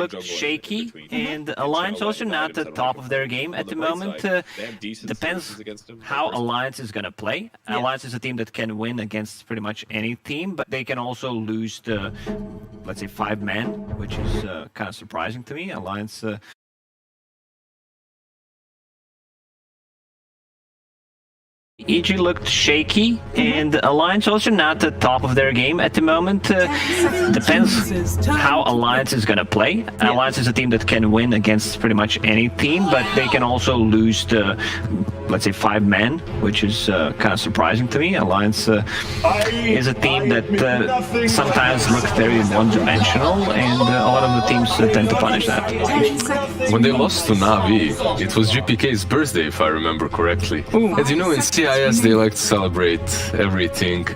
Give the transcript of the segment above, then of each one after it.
looked shaky, and Alliance also not at the top of their game at the moment. Depends how Alliance is going to play. Alliance is a team that can win against pretty much any team, but they can also lose the, let's say, 5-man, which is kind of surprising to me. Alliance... EG looked shaky, and Alliance also not at the top of their game at the moment. Depends how Alliance is going to play. Alliance is a team that can win against pretty much any team, but they can also lose the, let's say, 5-man, which is kind of surprising to me. Alliance is a team that sometimes looks very one-dimensional, and a lot of the teams tend to punish that. When they lost to Na'Vi, it was GPK's birthday, if I remember correctly. Ooh. As you know, in CIS, they like to celebrate everything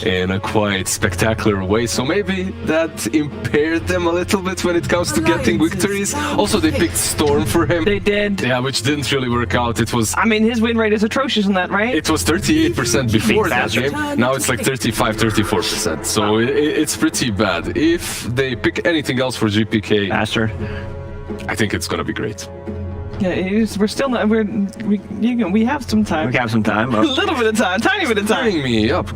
in a quite spectacular way, so maybe that impaired them a little bit when it comes to getting victories. Also, they picked Storm for him. They did. Yeah, which didn't really work out. It was... I mean, his win rate is atrocious in that, right? It was 38% before that game. Now it's like 35-34%. So it's pretty bad. If they pick anything else for GPK, Faster. I think it's gonna be great. Yeah, we're still not. We have some time. We have some time. A little bit of time, tiny bit of time. Tying me up.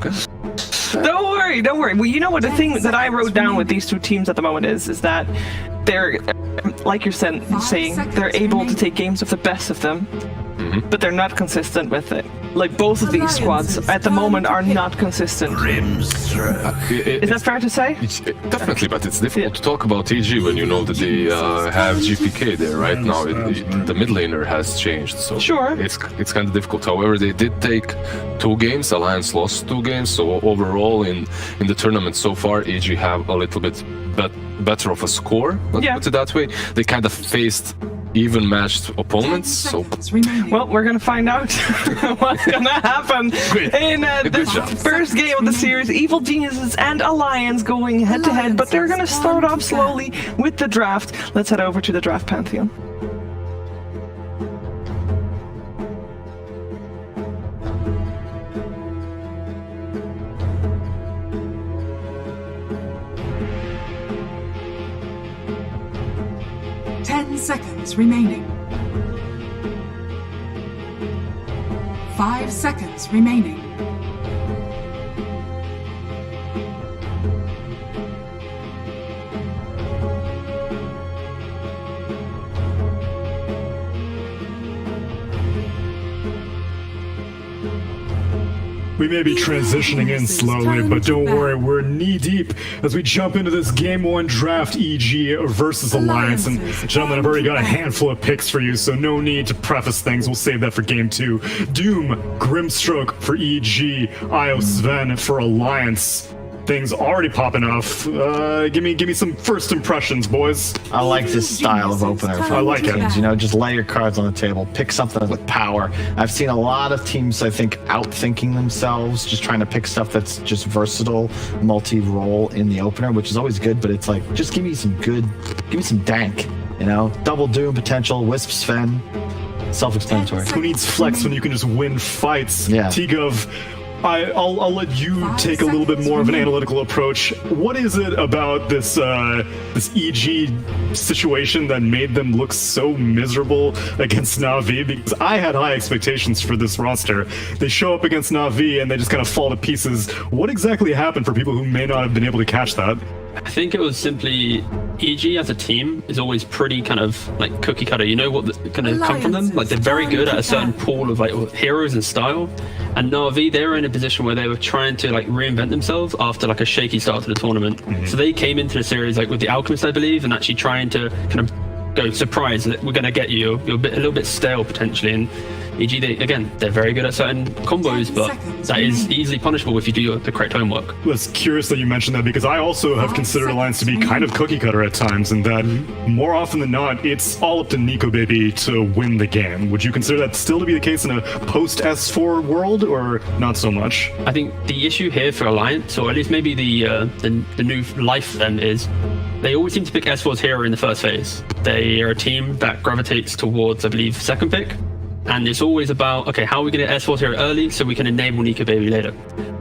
Don't worry. Well, you know what? The thing that I wrote down with these two teams at the moment is that they're, like you're saying, they're able to take games with the best of them, but they're not consistent with it. Like, both of these squads at the moment are not consistent. Is that fair to say? Definitely, but it's difficult to talk about EG when you know that they have GPK there right now. The mid laner has changed, so sure, it's kind of difficult. However, they did take 2 games. Alliance lost 2 games, so overall in the tournament so far, EG have a little bit better of a score. Let's put it that way. They kind of faced even matched opponents. So, well, we're gonna find out what's gonna happen in this first game of the series. Evil Geniuses and Alliance going head to head, but they're gonna start off slowly with the draft. Let's head over to the draft pantheon. Seconds remaining. 5 seconds remaining. We may be transitioning in slowly, but don't worry, we're knee-deep as we jump into this Game 1 draft, EG versus Alliance. And gentlemen, I've already got a handful of picks for you, so no need to preface things. We'll save that for Game 2. Doom, Grimstroke for EG, Io Sven for Alliance. Things already popping off. Give me some first impressions, boys. I like this style of opener. I like it. You know, just lay your cards on the table, pick something with power. I've seen a lot of teams, I think, outthinking themselves, just trying to pick stuff that's just versatile, multi-role in the opener, which is always good, but it's like, just give me some dank, you know? Double Doom potential, Wisp Sven, self-explanatory. Who needs flex when you can just win fights? Yeah. Tigov, I'll let you take a little bit more of an analytical approach. What is it about this EG situation that made them look so miserable against Na'Vi? Because I had high expectations for this roster. They show up against Na'Vi and they just kind of fall to pieces. What exactly happened for people who may not have been able to catch that? I think it was simply EG as a team is always pretty kind of like cookie cutter. You know what's going to come from them? Like, they're very good at a certain pool of like heroes and style. And Na'Vi, they were in a position where they were trying to like reinvent themselves after like a shaky start to the tournament. So they came into the series like with the Alchemist, I believe, and actually trying to kind of go surprise that we're going to get you. You're a little bit stale potentially. And EG, they're very good at certain combos, but that is easily punishable if you do the correct homework. I was curious that you mentioned that because I also have considered Alliance to be kind of cookie cutter at times, and that more often than not, it's all up to Nico Baby to win the game. Would you consider that still to be the case in a post-S4 world, or not so much? I think the issue here for Alliance, or at least maybe the new life for them, is they always seem to pick S4's hero in the first phase. They are a team that gravitates towards, I believe, second pick. And it's always about, okay, how are we going to S4 hero early so we can enable Nico Baby later?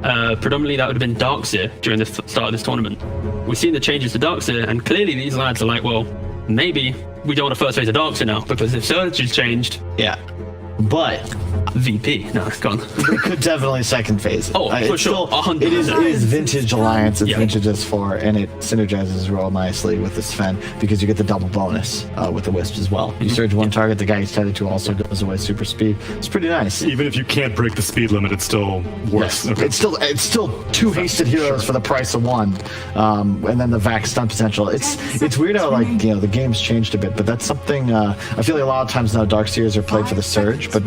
Predominantly, that would have been Darkseer during the start of this tournament. We've seen the changes to Darkseer, and clearly these lads are like, well, maybe we don't want to first phase of Darkseid now, because if Surge has changed, Yeah. But VP. No, it's gone. we could definitely second phase it. Oh, for It's sure, still- 100%. It is vintage Alliance, it's Yeah. vintage S4, and it synergizes real nicely with the Sven because you get the double bonus with the Wisp as well. You surge one target, the guy he's tethered to also goes away super speed. It's pretty nice. Even if you can't break the speed limit, it's still worse. Yes. It's still two hasted heroes for the price of one, and then the Vac stun potential. It's weird how the game's changed a bit, but that's something I feel like a lot of times now Dark Seers are played for the surge, but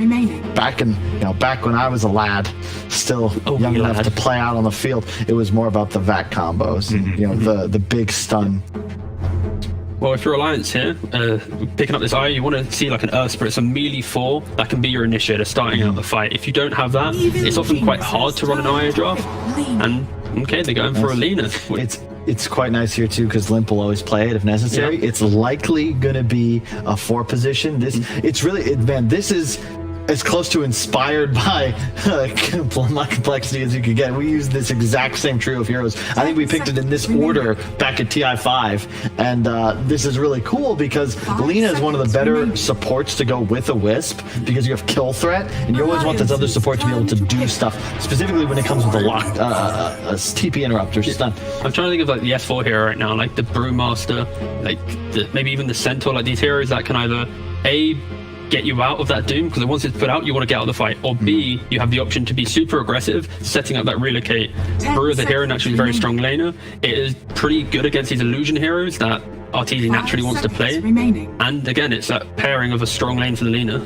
back when I was a lad, still young enough to play out on the field, it was more about the Vac combos, and, the big stun. Well, if you're Alliance here, picking up this eye, you want to see like an Earth Spirit, some melee 4 that can be your initiator starting out the fight. If you don't have that, it's often quite hard to run an IO draft. And okay, they're going for a Lena. It's quite nice here too because Limp will always play it if necessary. Yeah. It's likely going to be a 4 position. This is as close to inspired by my complexity as you could get. We used this exact same trio of heroes. I think we picked it in this order back at TI5, and this is really cool because Lena is one of the better supports to go with a Wisp because you have kill threat, and you always want this other support to be able to do stuff, specifically when it comes with a locked TP interrupt or stun. I'm trying to think of like the S4 hero right now, like the Brewmaster, like maybe even the Centaur, like these heroes that can either A, get you out of that doom, because once it's put out, you want to get out of the fight, or B, you have the option to be super aggressive, setting up that relocate. Brew is a hero naturally very strong laner. It is pretty good against these illusion heroes that RTZ naturally wants to play. And again, it's that pairing of a strong lane for the laner.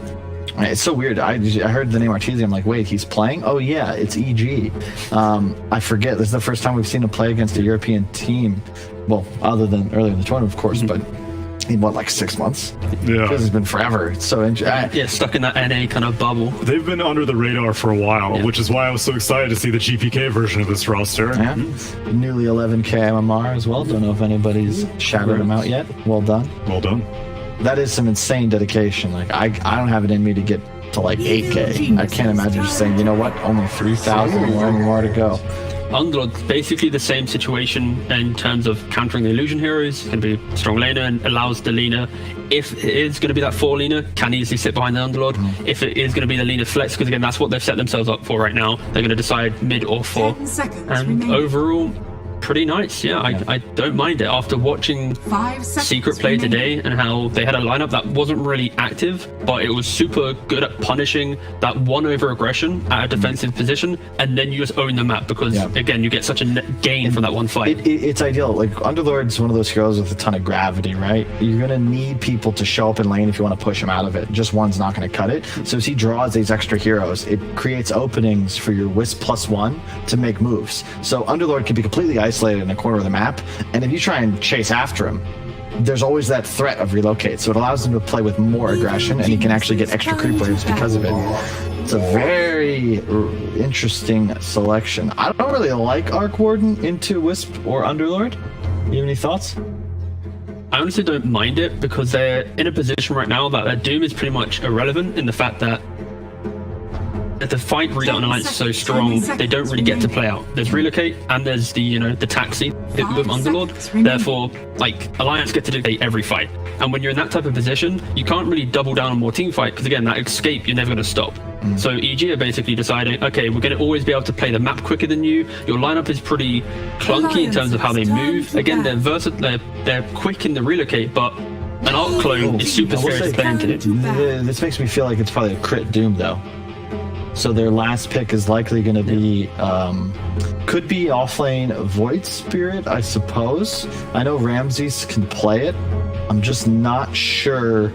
It's so weird. I heard the name Arteezy. I'm like, wait, he's playing? Oh yeah, it's EG. I forget. This is the first time we've seen him play against a European team. Well, other than earlier in the tournament, of course, but in what, like 6 months? Yeah. Because it's been forever. It's so interesting. Yeah, stuck in that NA kind of bubble. They've been under the radar for a while, which is why I was so excited to see the GPK version of this roster. Yeah. Newly 11k MMR as well. Don't know if anybody's shouted him out yet. Well done. Well done. That is some insane dedication. Like I don't have it in me to get to like 8k. I can't imagine just saying, you know what, only 3,000 more to go. Underlord, basically the same situation in terms of countering the illusion heroes. Can be a strong laner and allows the laner, if it is going to be that 4 laner, can easily sit behind the Underlord. If it is going to be the laner flex, because again, that's what they've set themselves up for right now. They're going to decide mid or 4. And overall, pretty nice. Yeah, I don't mind it. After watching Secret play today and how they had a lineup that wasn't really active, but it was super good at punishing that one over aggression at a defensive position, and then you just own the map because again, you get such a net gain from that one fight. It's ideal. Like Underlord's one of those heroes with a ton of gravity, right? You're gonna need people to show up in lane if you want to push him out of it. Just one's not gonna cut it. So as he draws these extra heroes, it creates openings for your Wisp +1 to make moves. So Underlord can be completely isolated in a corner of the map, and if you try and chase after him, there's always that threat of relocate, so it allows him to play with more aggression, and he can actually get extra creep waves because of it. It's a very interesting selection. I don't really like Arc Warden into Wisp or Underlord. You have any thoughts? I honestly don't mind it because they're in a position right now that their Doom is pretty much irrelevant in the fact that the fight readout on Alliance is so strong, they don't really get to play out. There's relocate and there's the the taxi with Underlord. Therefore, like Alliance get to dictate every fight. And when you're in that type of position, you can't really double down on more team fight because again, that escape you're never going to stop. So EG are basically deciding, okay, we're going to always be able to play the map quicker than you. Your lineup is pretty clunky in terms of how they move. Again, they're versatile. They're quick in the relocate, but an Arc clone is super scary to play into. This makes me feel like it's probably a crit Doom though. So their last pick is likely going to be, could be offlane Void Spirit, I suppose. I know Ramses can play it. I'm just not sure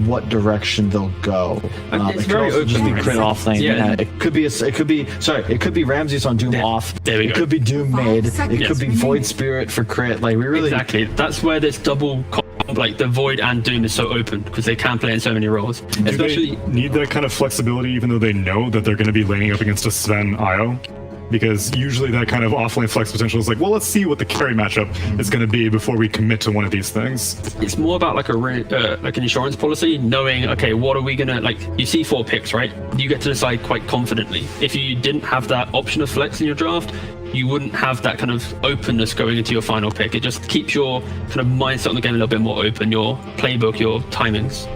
what direction they'll go. It's it very could also just be open. crit offlane. Yeah. It could be Ramses on Doom off. There we it go. could be Doom mid. It Yes. could be Void Spirit for crit. Like we really Exactly. That's where this double like the Void and Doom is so open because they can play in so many roles. Do Especially they need that kind of flexibility even though they know that they're going to be laning up against a Sven IO? because usually that kind of offlane flex potential is like, well, let's see what the carry matchup is going to be before we commit to one of these things. It's more about like like an insurance policy, knowing, okay, what are we gonna, like, you see 4 picks, right? You get to decide quite confidently. If you didn't have that option of flex in your draft, you wouldn't have that kind of openness going into your final pick. It just keeps your kind of mindset on the game a little bit more open, your playbook, your timings.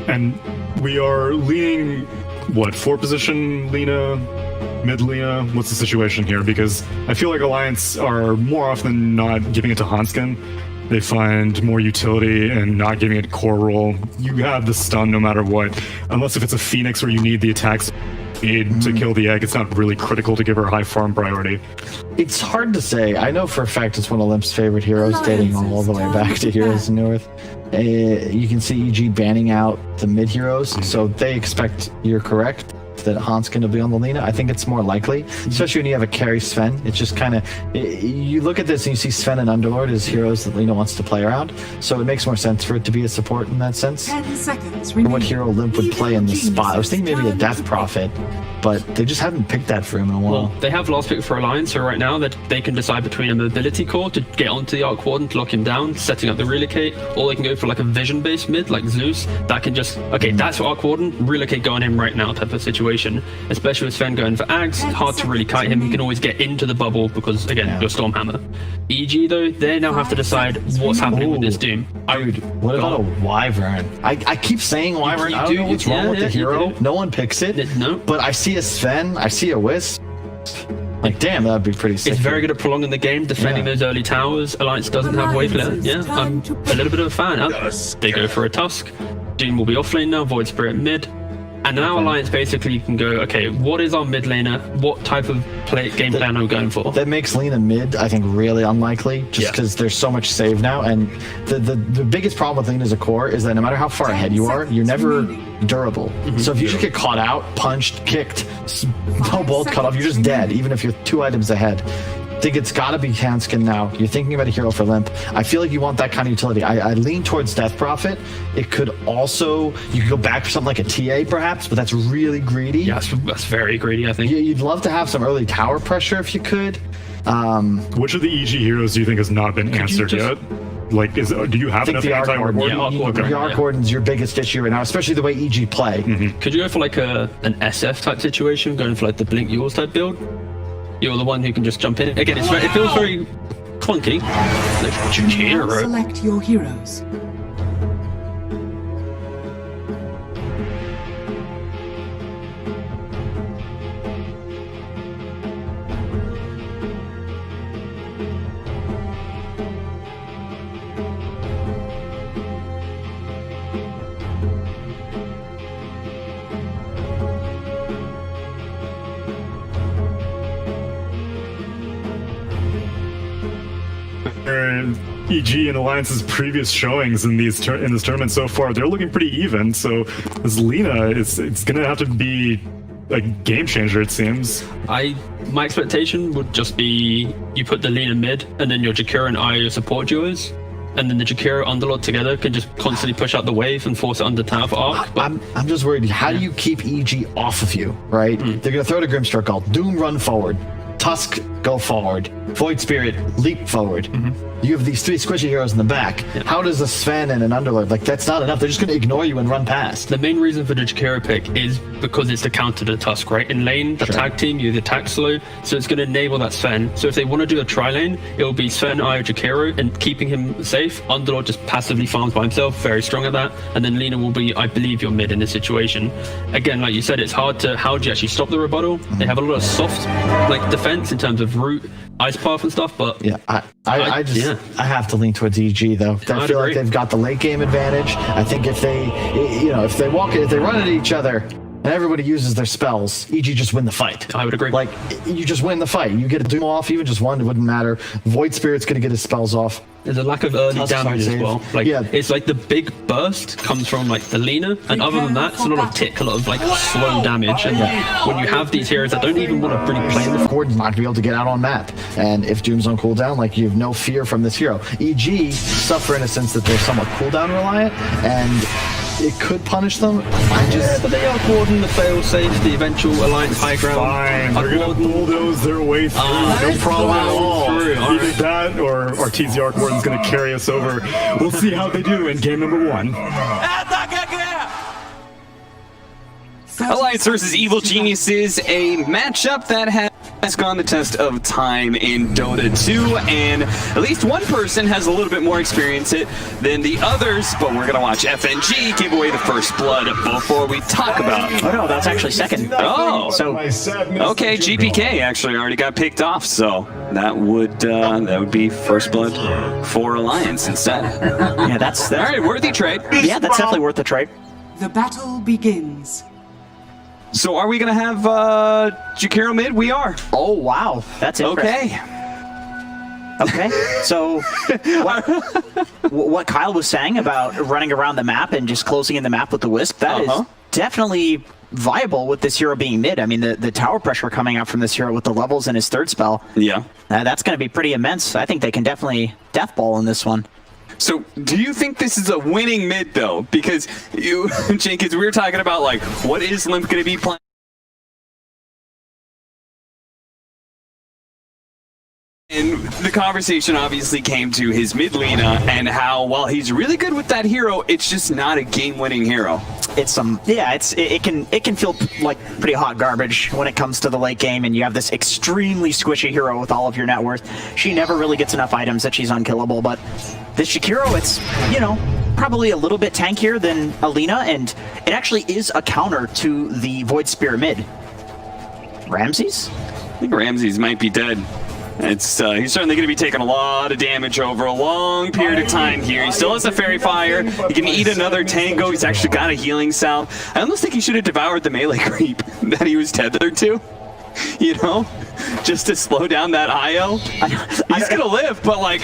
And we are leaning, what, 4 position Lina, mid Lina? What's the situation here? Because I feel like Alliance are more often than not giving it to Hanskin. They find more utility and not giving it core role. You have the stun no matter what, unless if it's a Phoenix where you need the attacks to kill the egg. It's not really critical to give her high farm priority. It's hard to say. I know for a fact it's one of Limp's favorite heroes, dating all the way back to Heroes North. You can see EG banning out the mid heroes, so they expect, you're correct, that Hanskin will be on the Lina. I think it's more likely, especially when you have a carry Sven. It's just kind of, you look at this and you see Sven and Underlord as heroes that Lina wants to play around, so it makes more sense for it to be a support in that sense. 10 seconds For what hero Limp would play in this spot. I was thinking maybe a Death Prophet, but they just haven't picked that for him in a while. Well, they have last pick for Alliance, so right now that they can decide between a mobility core to get onto the Arc Warden to lock him down, setting up the relocate, or they can go for like a vision-based mid like Zeus that can just, okay, that's for Arc Warden, relocate go on him right now type of situation. Especially with Sven going for Ags, hard to really kite him. You can always get into the bubble because, again, you're Stormhammer. EG, though, they now have to decide what's happening with this Doom. Dude, what about a Wyvern? I keep saying Wyvern. You I don't know what's wrong with the hero. you do. No one picks it. No. But I see a Sven, I see a Wisp. Like, damn, that'd be pretty sick. It's very good at prolonging the game, defending those early towers. Alliance doesn't have wave layer. Yeah, I'm a little bit of a fan. They go for a Tusk. Doom will be off lane now, Void Spirit mid. And now Alliance basically can go, okay, what is our mid laner? What type of game plan are we going for? That makes Lina mid, I think, really unlikely, just because there's so much save now. And the biggest problem with Lina as a core is that no matter how far ahead you are, you're never durable. So if you just get caught out, punched, kicked, no bolt cut off, you're just dead, even if you're 2 items ahead. I think it's got to be Hanskin now. You're thinking about a hero for Limp. I feel like you want that kind of utility. I lean towards Death Prophet. It could also, you could go back for something like a TA perhaps, but that's really greedy. Yeah, that's very greedy, I think. You'd love to have some early tower pressure if you could. Which of the EG heroes do you think has not been answered yet? Like, do you have enough anti-Arc Warden? The Arc Warden's your biggest issue right now, especially the way EG play. Could you go for like an SF type situation, going for like the Blink Yours type build? You're the one who can just jump in. Again, it feels very clunky. Like, hero. Select your heroes. EG and Alliance's previous showings in this tournament so far, they're looking pretty even. So this Lina, it's gonna have to be a game changer, it seems. My expectation would just be you put the Lina mid, and then your Jakiro and Io support duos, and then the Jakiro Underlord together can just constantly push out the wave and force it under tower for Arc. I'm just worried. How do you keep EG off of you, right? They're gonna throw the Grimstroke ult. Doom run forward. Tusk go forward. Void Spirit leap forward. You have these 3 squishy heroes in the back. How does a Sven and an Underlord, like, that's not enough. They're just going to ignore you and run past. The main reason for the Jakiro pick is because it's the counter to Tusk, right? In lane, the tag team, you attack slow, so it's going to enable that Sven. So if they want to do a tri-lane, it will be Sven, Io, Jakiro, and keeping him safe. Underlord just passively farms by himself, very strong at that. And then Lina will be, I believe, your mid in this situation. Again, like you said, it's hard to, how do you actually stop the rebuttal? They have a lot of soft, like, defense in terms of root, ice path and stuff, but yeah, I have to lean towards EG though. I feel like they've got the late game advantage. I think if they run at each other and everybody uses their spells, EG just win the fight. I would agree. Like, you just win the fight. You get a Doom off, even just one, it wouldn't matter. Void Spirit's going to get his spells off. There's a lack of early Tusk's damage as well. Like, it's like the big burst comes from like the Lina, and other than that, it's a lot of tick, a lot of like slow damage. And when you have these heroes that don't even want to really play in the Gordon's not going to be able to get out on map. And if Doom's on cooldown, like, you have no fear from this hero. EG suffer in a sense that they're somewhat cooldown reliant, and it could punish them. I just But they are Gordon, the fail-safe, the eventual Alliance high ground. Fine, they're gonna bulldoze their way through. No problem at all. Either that or TZR Gordon's gonna carry us over. We'll see how they do in game number 1. Alliance versus Evil Geniuses, a matchup that has gone the test of time in Dota 2, and at least one person has a little bit more experience than the others, but we're gonna watch FNG give away the first blood before we talk about. Oh no, that's actually second. Oh, So okay, GPK actually already got picked off, so that would be first blood for Alliance instead. yeah, that's All right, worthy trade. yeah, that's definitely worth the trade. The battle begins. So are we gonna have Jakiro mid? We are. Oh wow, that's interesting. Okay. Okay, so what Kyle was saying about running around the map and just closing in the map with the Wisp, that is definitely viable with this hero being mid. I mean, the tower pressure coming out from this hero with the levels in his third spell, Yeah. that's going to be pretty immense. I think they can definitely deathball in this one. So, do you think this is a winning mid, though? Because you, Jenkins, we were talking about, like, what is Limp going to be playing? And the conversation obviously came to his mid Lena and how, while he's really good with that hero, it's just not a game-winning hero. It's it can feel like pretty hot garbage when it comes to the late game, and you have this extremely squishy hero with all of your net worth. She never really gets enough items that she's unkillable, but this Jakiro, it's, you know, probably a little bit tankier than Alina, and it actually is a counter to the Void Spear mid. Ramses? I think Ramses might be dead. It's he's certainly going to be taking a lot of damage over a long period of time here. He still has a Fairy Fire. He can eat another Tango. He's actually got a healing salve. I almost think he should have devoured the melee creep that he was tethered to. You know, just to slow down that IO. He's gonna live, but like,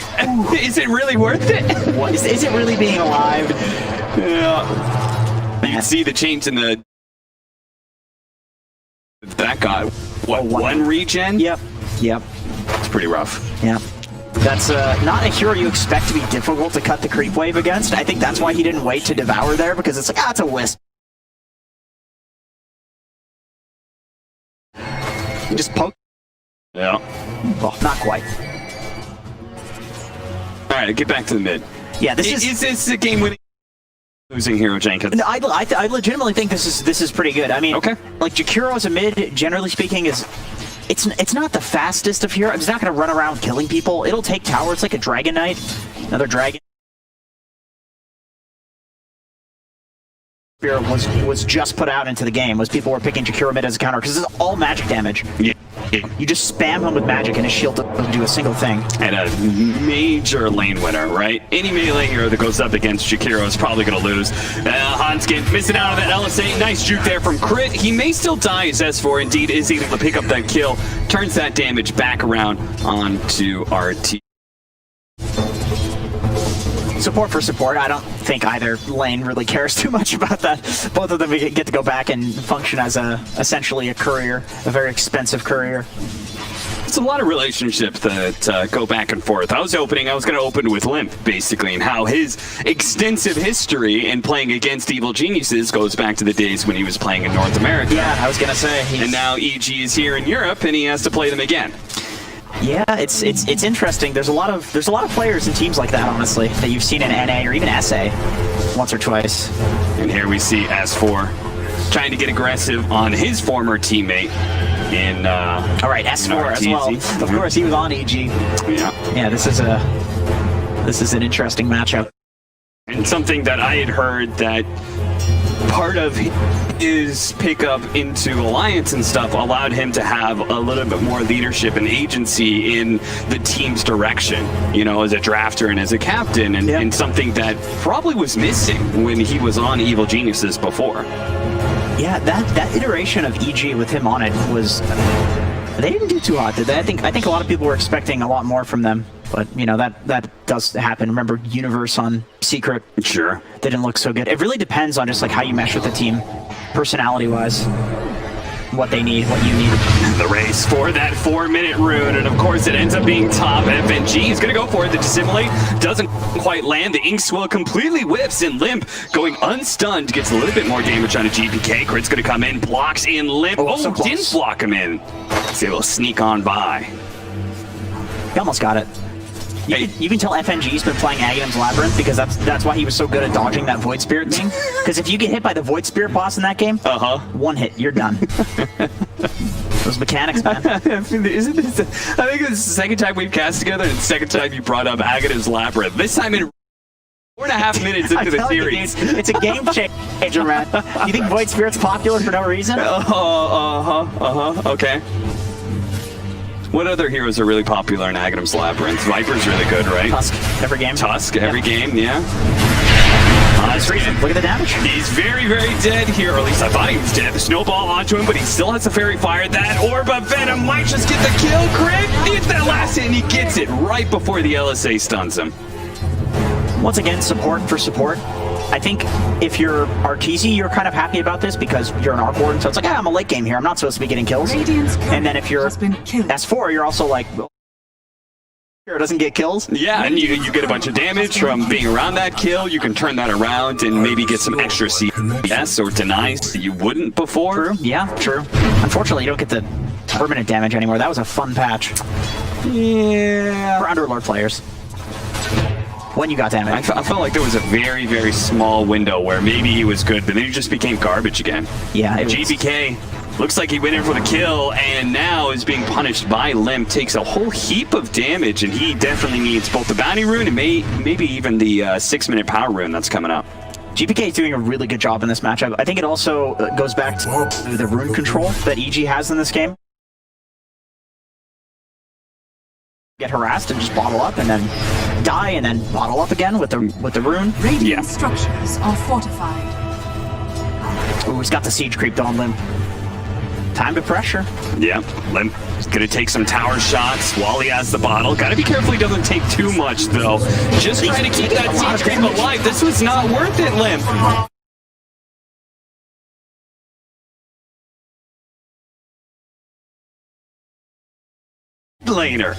is it really worth it? What, is it really being alive? Yeah. You can see the change in the. That got what, one regen? Yep. It's pretty rough. Yeah. That's not a hero you expect to be difficult to cut the creep wave against. I think that's why he didn't wait to devour there, because it's like, it's a Wisp. You just poke. Yeah. Well, not quite. All right, get back to the mid. Yeah, this Is this a game-winning losing hero, Jenkins? No, I legitimately think this is pretty good. I mean, Okay. like Jakiro as a mid, generally speaking, is it's not the fastest of heroes. It's not going to run around killing people. It'll take tower. It's like a Dragon Knight, another dragon. Spear was just put out into the game. Was people were picking Jakiro mid as a counter because it's all magic damage. Yeah. You just spam him with magic and his shield doesn't do a single thing. And a major lane winner, right? Any melee hero that goes up against Jakiro is probably going to lose. Hanskin missing out on that LSA. Nice juke there from Crit. He may still die as S4 indeed is able to pick up that kill. Turns that damage back around onto RT. Support for support. I don't think either lane really cares too much about that. Both of them get to go back and function as essentially a courier, a very expensive courier. It's a lot of relationships that go back and forth. I was going to open with Limp, basically, and how his extensive history in playing against Evil Geniuses goes back to the days when he was playing in North America. Yeah, I was going to say. And now EG is here in Europe, and he has to play them again. Yeah, it's interesting. There's a lot of players and teams like that, honestly, that you've seen in NA or even SA once or twice. And here we see S4 trying to get aggressive on his former teammate in all right, S4 as well. Of course, he was on EG. Yeah, this is an interesting matchup. And something that I had heard that part of his pickup into Alliance and stuff allowed him to have a little bit more leadership and agency in the team's direction, you know, as a drafter and as a captain, and something that probably was missing when he was on Evil Geniuses before. Yeah, that iteration of EG with him on it was, they didn't do too hot, did they? I think a lot of people were expecting a lot more from them. But, you know, that does happen. Remember Universe on Secret? Sure. They didn't look so good. It really depends on just like how you mesh with the team, personality-wise. What they need, what you need. the race for that 4-minute rune, and of course it ends up being top. FNG is going to go for it. The dissimilate doesn't quite land. The ink swill completely whips, and Limp going unstunned gets a little bit more damage on a GPK. Crit's going to come in, blocks in Limp. So close. Didn't block him in. He's able to sneak on by. He almost got it. You can tell FNG's been playing Aghanim's Labyrinth because that's why he was so good at dodging that Void Spirit thing. Because if you get hit by the Void Spirit boss in that game, one hit, you're done. Those mechanics, man. Isn't this? I think it's the second time we've cast together, and the second time you brought up Aghanim's Labyrinth. This time in 4.5 minutes into the series. You, dude, it's a game changer, man. You think Void Spirit's popular for no reason? Okay. What other heroes are really popular in Aghanim's Labyrinth? Viper's really good, right? Tusk, every game. Tusk, every game, yeah. Nice reason. Look at the damage. He's very, very dead here, or at least I thought he was dead. The snowball onto him, but he still has a fairy fire. That orb of venom might just get the kill. Crit needs that last hit, and he gets it right before the LSA stuns him. Once again, support for support. I think if you're RTZ, you're kind of happy about this because you're an Arc Warden, so it's like, I'm a late game here. I'm not supposed to be getting kills. And then if you're S4, you're also like, well, it doesn't get kills. Yeah, and you get a bunch of damage from being around that kill. You can turn that around and maybe get some extra CS or denies that you wouldn't before. True. Yeah, true. Unfortunately, you don't get the permanent damage anymore. That was a fun patch. Yeah. For Underlord players. When you got damage. I felt like there was a very, very small window where maybe he was good, but then he just became garbage again. Yeah, GBK looks like he went in for the kill, and now is being punished by Limp. Takes a whole heap of damage, and he definitely needs both the bounty rune and maybe even the 6-minute power rune that's coming up. GPK is doing a really good job in this matchup. I think it also goes back to the rune control that EG has in this game. Get harassed and just bottle up, and then die, and then bottle up again with the rune. Radiant structures are fortified. Ooh, he's got the siege creeped on Limp. Time to pressure. Yeah, Limp is gonna take some tower shots while he has the bottle. Gotta be careful he doesn't take too much, though. Just trying to keep that siege creep alive. This was not worth it, Limp. Laner.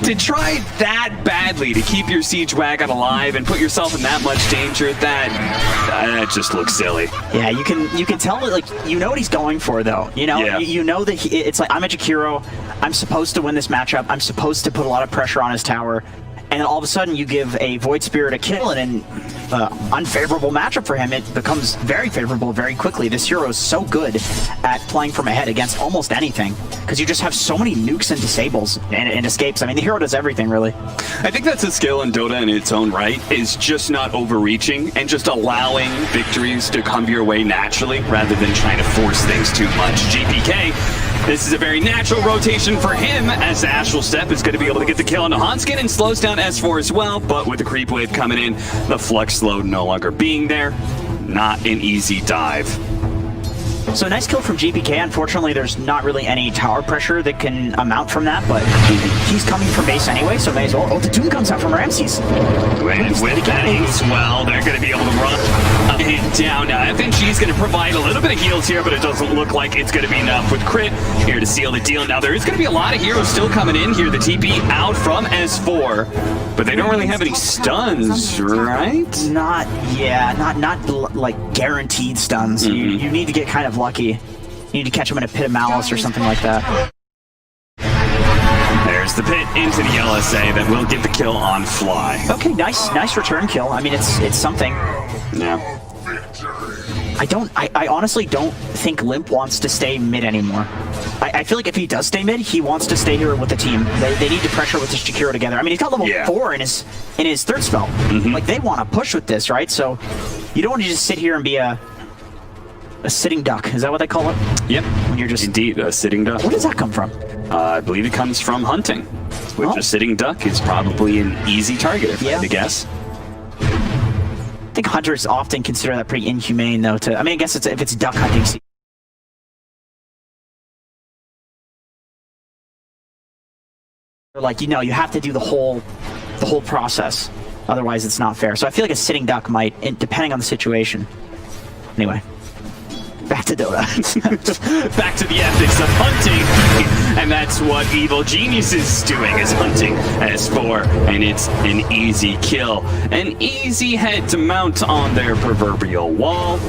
To try that badly to keep your siege wagon alive and put yourself in that much danger, that just looks silly. Yeah, you can tell that, like, you know what he's going for, though. You know, yeah. you know that it's like, I'm a Jakiro, I'm supposed to win this matchup, I'm supposed to put a lot of pressure on his tower, and then all of a sudden you give a Void Spirit a kill, and an unfavorable matchup for him, it becomes very favorable very quickly. This hero is so good at playing from ahead against almost anything, because you just have so many nukes and disables and escapes. I mean, the hero does everything, really. I think that's a skill in Dota in its own right, is just not overreaching and just allowing victories to come your way naturally rather than trying to force things too much. GPK, this is a very natural rotation for him, as the Astral Step is going to be able to get the kill on the Hanskin and slows down S4 as well, but with the creep wave coming in, the flux load no longer being there, not an easy dive. So nice kill from GPK. Unfortunately, there's not really any tower pressure that can amount from that, but he's coming from base anyway, so may as well. Oh, the Doom comes out from Ramses. And with that as well, they're going to be able to run him down. Now, FNG's going to provide a little bit of heals here, but it doesn't look like it's going to be enough with Crit here to seal the deal. Now, there is going to be a lot of heroes still coming in here. The TP out from S4, but they don't really have any stuns, right? Not like guaranteed stuns. You need to get kind of lucky. You need to catch him in a pit of malice or something like that. There's the pit into the LSA that will get the kill on Fly. Okay, nice return kill. I mean, it's something. Yeah. I honestly don't think Limp wants to stay mid anymore. I feel like if he does stay mid, he wants to stay here with the team. They need to pressure with his Jakiro together. I mean, he's got level 4 in his third spell. Like, they want to push with this, right? So you don't want to just sit here and be a sitting duck. Is that what they call it? Yep. When you're just indeed a sitting duck. Where does that come from? I believe it comes from hunting, which a sitting duck is probably an easy target, if I had to guess. I think hunters often consider that pretty inhumane, though. I mean, I guess if it's duck hunting. Like, you know, you have to do the whole process. Otherwise, it's not fair. So I feel like a sitting duck might, depending on the situation. Anyway. back to Dota. Back to the ethics of hunting, and that's what Evil Genius is doing, is hunting S4, and it's an easy kill. An easy head to mount on their proverbial wall.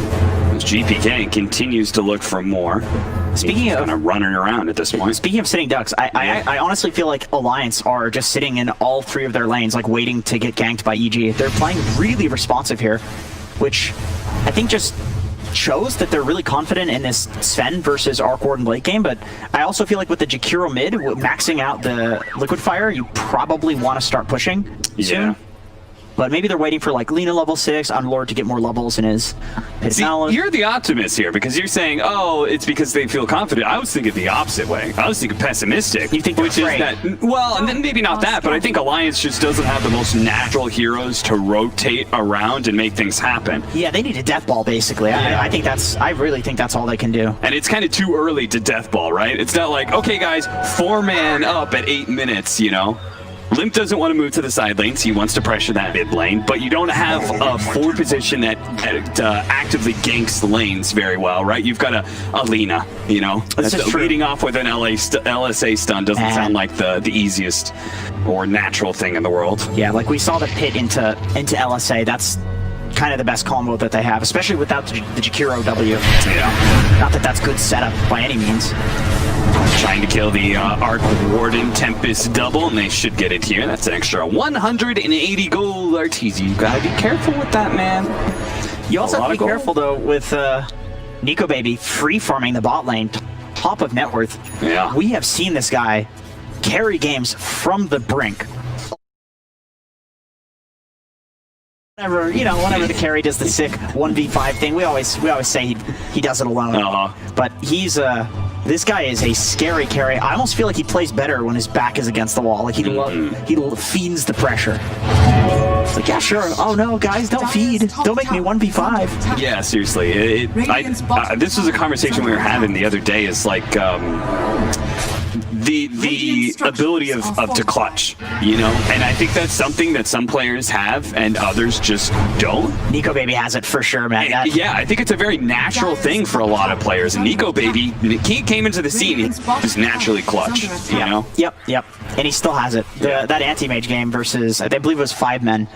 As GPK continues to look for more. Speaking of kind of running around at this point. Speaking of sitting ducks, I honestly feel like Alliance are just sitting in all three of their lanes, like waiting to get ganked by EG. They're playing really responsive here, which I think just shows that they're really confident in this Sven versus Arc Warden late game, but I also feel like with the Jakiro mid, maxing out the Liquid Fire, you probably want to start pushing soon. But maybe they're waiting for like Lina level 6, Unlord to get more levels in his knowledge. You're the optimist here because you're saying, oh, it's because they feel confident. I was thinking the opposite way. I was thinking pessimistic. You think they're which is that, well, and then maybe not that, but I think Alliance just doesn't have the most natural heroes to rotate around and make things happen. Yeah, they need a death ball basically. I think I really think that's all they can do. And it's kind of too early to death ball, right? It's not like, okay guys, 4-man up at 8 minutes, you know? Limp doesn't want to move to the side lanes. He wants to pressure that mid lane, but you don't have a forward position that actively ganks the lanes very well, right? You've got a Lina, you know? Leading off with an LSA stun doesn't sound like the easiest or natural thing in the world. Yeah, like we saw the pit into LSA. That's kind of the best combo that they have, especially without the Jakiro W. Yeah. Not that that's good setup by any means. Trying to kill the Arc Warden Tempest double, and they should get it here. That's an extra 180 gold RTZ. You gotta be careful with that, man. You also have to be careful, though, with Nico Baby free farming the bot lane, top of net worth. Yeah. We have seen this guy carry games from the brink. Whenever the carry does the sick 1v5 thing, we always say he does it alone. But he's this guy is a scary carry. I almost feel like he plays better when his back is against the wall. Like he feeds the pressure. It's like, yeah, sure. Oh no, guys, don't feed. Don't make me 1v5. Yeah, seriously. This was a conversation we were having the other day. Is like the ability of to clutch, you know, and I think that's something that some players have and others just don't. Nico Baby has it for sure, man. Yeah, I think it's a very natural thing for a lot of players. And Nico Baby, he came into the scene, he just naturally clutch, you know? Yep. And he still has it. That anti-mage game versus, I believe it was 5 men.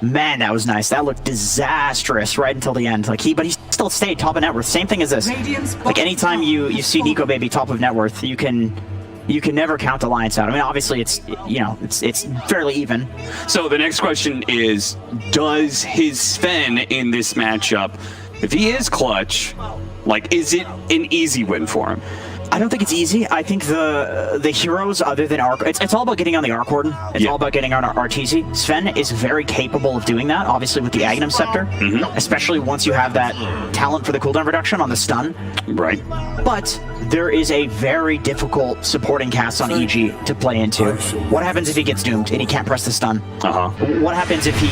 Man, that was nice. That looked disastrous right until the end. Like but he still stayed top of net worth. Same thing as this. Like anytime you see Nico Baby top of net worth, you can never count Alliance out. I mean, obviously it's it's fairly even. So the next question is, does his Sven in this matchup, if he is clutch, like, is it an easy win for him? I don't think it's easy. I think the heroes other than Arc, it's all about getting on the Arc Warden. It's all about getting on our RTZ. Sven is very capable of doing that, obviously with the Agnum Scepter, especially once you have that talent for the cooldown reduction on the stun. Right. But there is a very difficult supporting cast on EG to play into. What happens if he gets doomed and he can't press the stun? What happens if he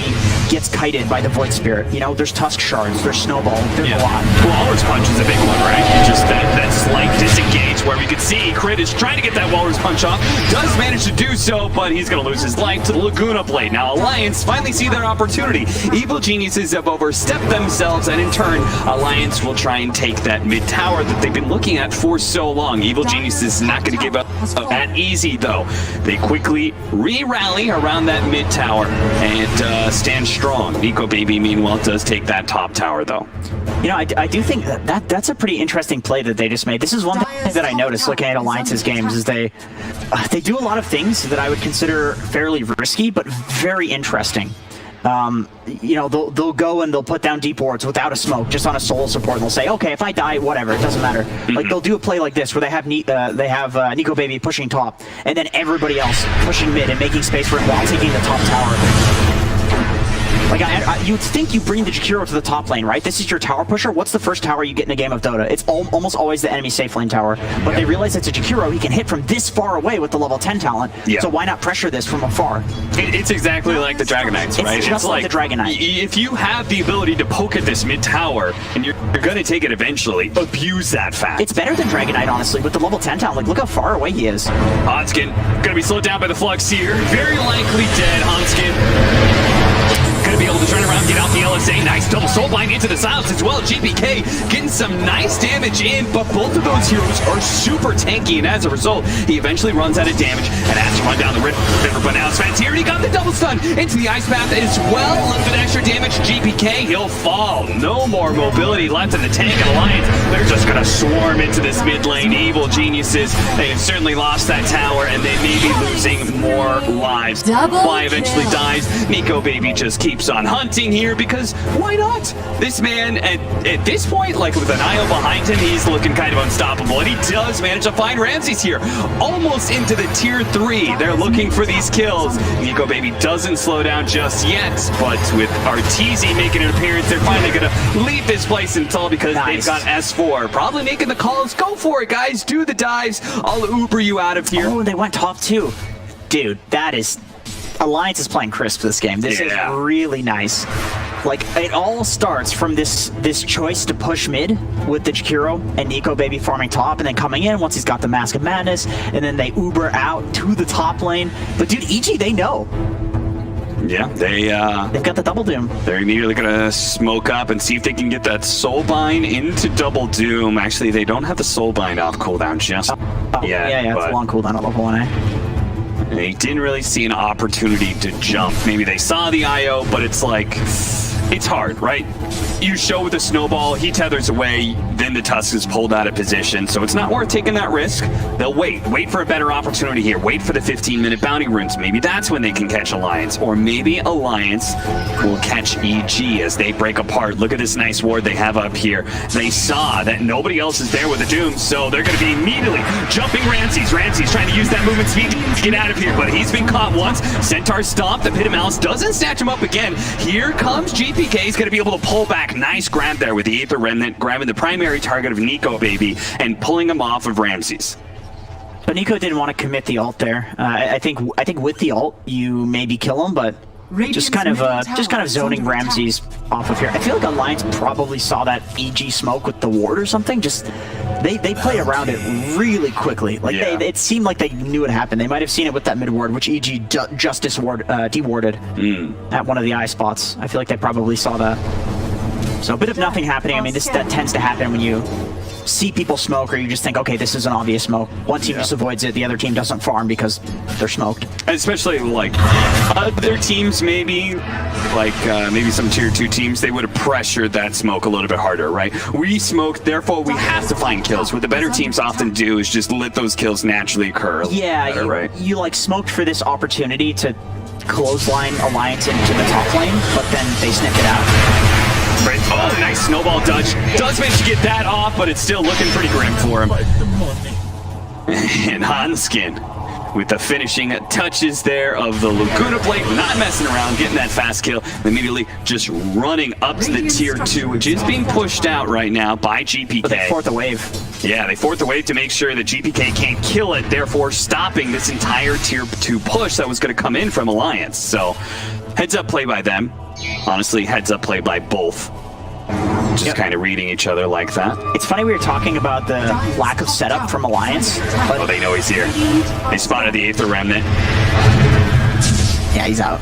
gets kited by the Void Spirit? You know, there's Tusk Shards, there's Snowball, there's a lot. Walrus Punch is a big one, right? Just that slight disengage where we could see Crit is trying to get that Walrus Punch off. Does manage to do so, but he's going to lose his life to the Laguna Blade. Now Alliance finally see their opportunity. Evil Geniuses have overstepped themselves, and in turn, Alliance will try and take that mid tower that they've been looking at for so long. Evil Geniuses is not going to give up that easy, though. They quickly re-rally around that mid tower and stand strong. Nico Baby, meanwhile, does take that top tower, though. You know, I do think that's a pretty interesting play that they just made. This is one thing that I noticed looking at Alliance's games is they do a lot of things that I would consider fairly risky, but very interesting. You know, they'll go and they'll put down deep wards without a smoke, just on a solo support, and they'll say, okay, if I die, whatever, it doesn't matter. Like, they'll do a play like this where they have Nico Baby pushing top, and then everybody else pushing mid and making space for him while taking the top tower. Like, you'd think you bring the Jakiro to the top lane, right? This is your tower pusher. What's the first tower you get in a game of Dota? It's almost always the enemy safe lane tower. But they realize it's a Jakiro. He can hit from this far away with the level 10 talent. So why not pressure this from afar? It's exactly like the Dragon Knights, right? It's just like the Dragon Knight. If you have the ability to poke at this mid tower, and you're going to take it eventually, abuse that fact. It's better than Dragon Knight, honestly, with the level 10 talent. Like, look how far away he is. Hanskin going to be slowed down by the Flux here. Very likely dead, Hanskin. Gonna be able to turn around, get out the LSA. Nice double soul blind into the silence as well. GPK getting some nice damage in, but both of those heroes are super tanky, and as a result, he eventually runs out of damage and has to run down the river. But now Sven's here, and he got the double stun into the ice path as well. A little bit extra damage. GPK, he'll fall. No more mobility left in the tank and Alliance. They're just gonna swarm into this mid lane. Evil geniuses, they have certainly lost that tower, and they may be losing more lives. Fly eventually dies. Nico Baby just keeps on hunting here because why not? This man, at this point, like with an IO behind him, he's looking kind of unstoppable, and he does manage to find Ramses here. Almost into the tier 3. They're looking for these kills. Nico Baby doesn't slow down just yet, but with Arteezy making an appearance, they're finally gonna leave this place until because they've got S4. Probably making the calls. Go for it, guys. Do the dives. I'll Uber you out of here. Oh, they went top 2. Dude, that is... Alliance is playing crisp this game. This is really nice. Like, it all starts from this choice to push mid with the Jakiro and Nico Baby farming top, and then coming in once he's got the Mask of Madness, and then they Uber out to the top lane. But dude, EG, they know. Yeah, they've got the double doom. They're immediately gonna smoke up and see if they can get that soulbind into double doom. Actually, they don't have the soulbind off cooldown just yet. Yeah, it's a long cooldown at level 1A. They didn't really see an opportunity to jump. Maybe they saw the IO, but it's like, it's hard, right? You show with a snowball, he tethers away, then the Tusk is pulled out of position, so it's not worth taking that risk. They'll wait for a better opportunity here, wait for the 15-minute bounty runes. Maybe that's when they can catch Alliance, or maybe Alliance will catch EG as they break apart. Look at this nice ward they have up here. They saw that nobody else is there with the Doom, so they're going to be immediately jumping Ramses. Ramses trying to use that movement speed to get out of here, but he's been caught once. Centaur stomped, the Pit of Malice doesn't snatch him up again. Here comes GPK, he's going to be able to pull back. Nice grab there with the Aether Remnant, grabbing the primary target of Nico Baby and pulling him off of Ramses. But Nico didn't want to commit the ult there. I think with the ult you maybe kill him, but just kind of zoning Ramses off of here. I feel like Alliance probably saw that EG smoke with the ward or something. Just they play around it really quickly. Like it seemed like they knew it happened. They might have seen it with that mid ward, which EG just dewarded at one of the eye spots. I feel like they probably saw that. So a bit of nothing happening. I mean, that tends to happen when you see people smoke, or you just think, okay, this is an obvious smoke. One team just avoids it, the other team doesn't farm because they're smoked. Especially like other teams, maybe maybe some tier 2 teams, they would have pressured that smoke a little bit harder, right? We smoked, therefore we have to find kills. What the better teams often do is just let those kills naturally occur. Yeah, you like smoked for this opportunity to clothesline Alliance into the top lane, but then they snipped it out. Right. Oh, nice snowball dodge. Does manage to get that off, but it's still looking pretty grim for him. And Hanskin with the finishing touches there of the Laguna Blade, not messing around, getting that fast kill, immediately just running up to the tier 2, which is being pushed out right now by GPK. But they fourth the wave. Yeah, they fourth the wave to make sure that GPK can't kill it, therefore stopping this entire tier 2 push that was going to come in from Alliance. So, heads up play by them. Honestly, heads up play by both. Just kind of reading each other like that. It's funny we were talking about the lack of setup from Alliance. But oh, they know he's here. They spotted the Aether Remnant. Yeah, he's out.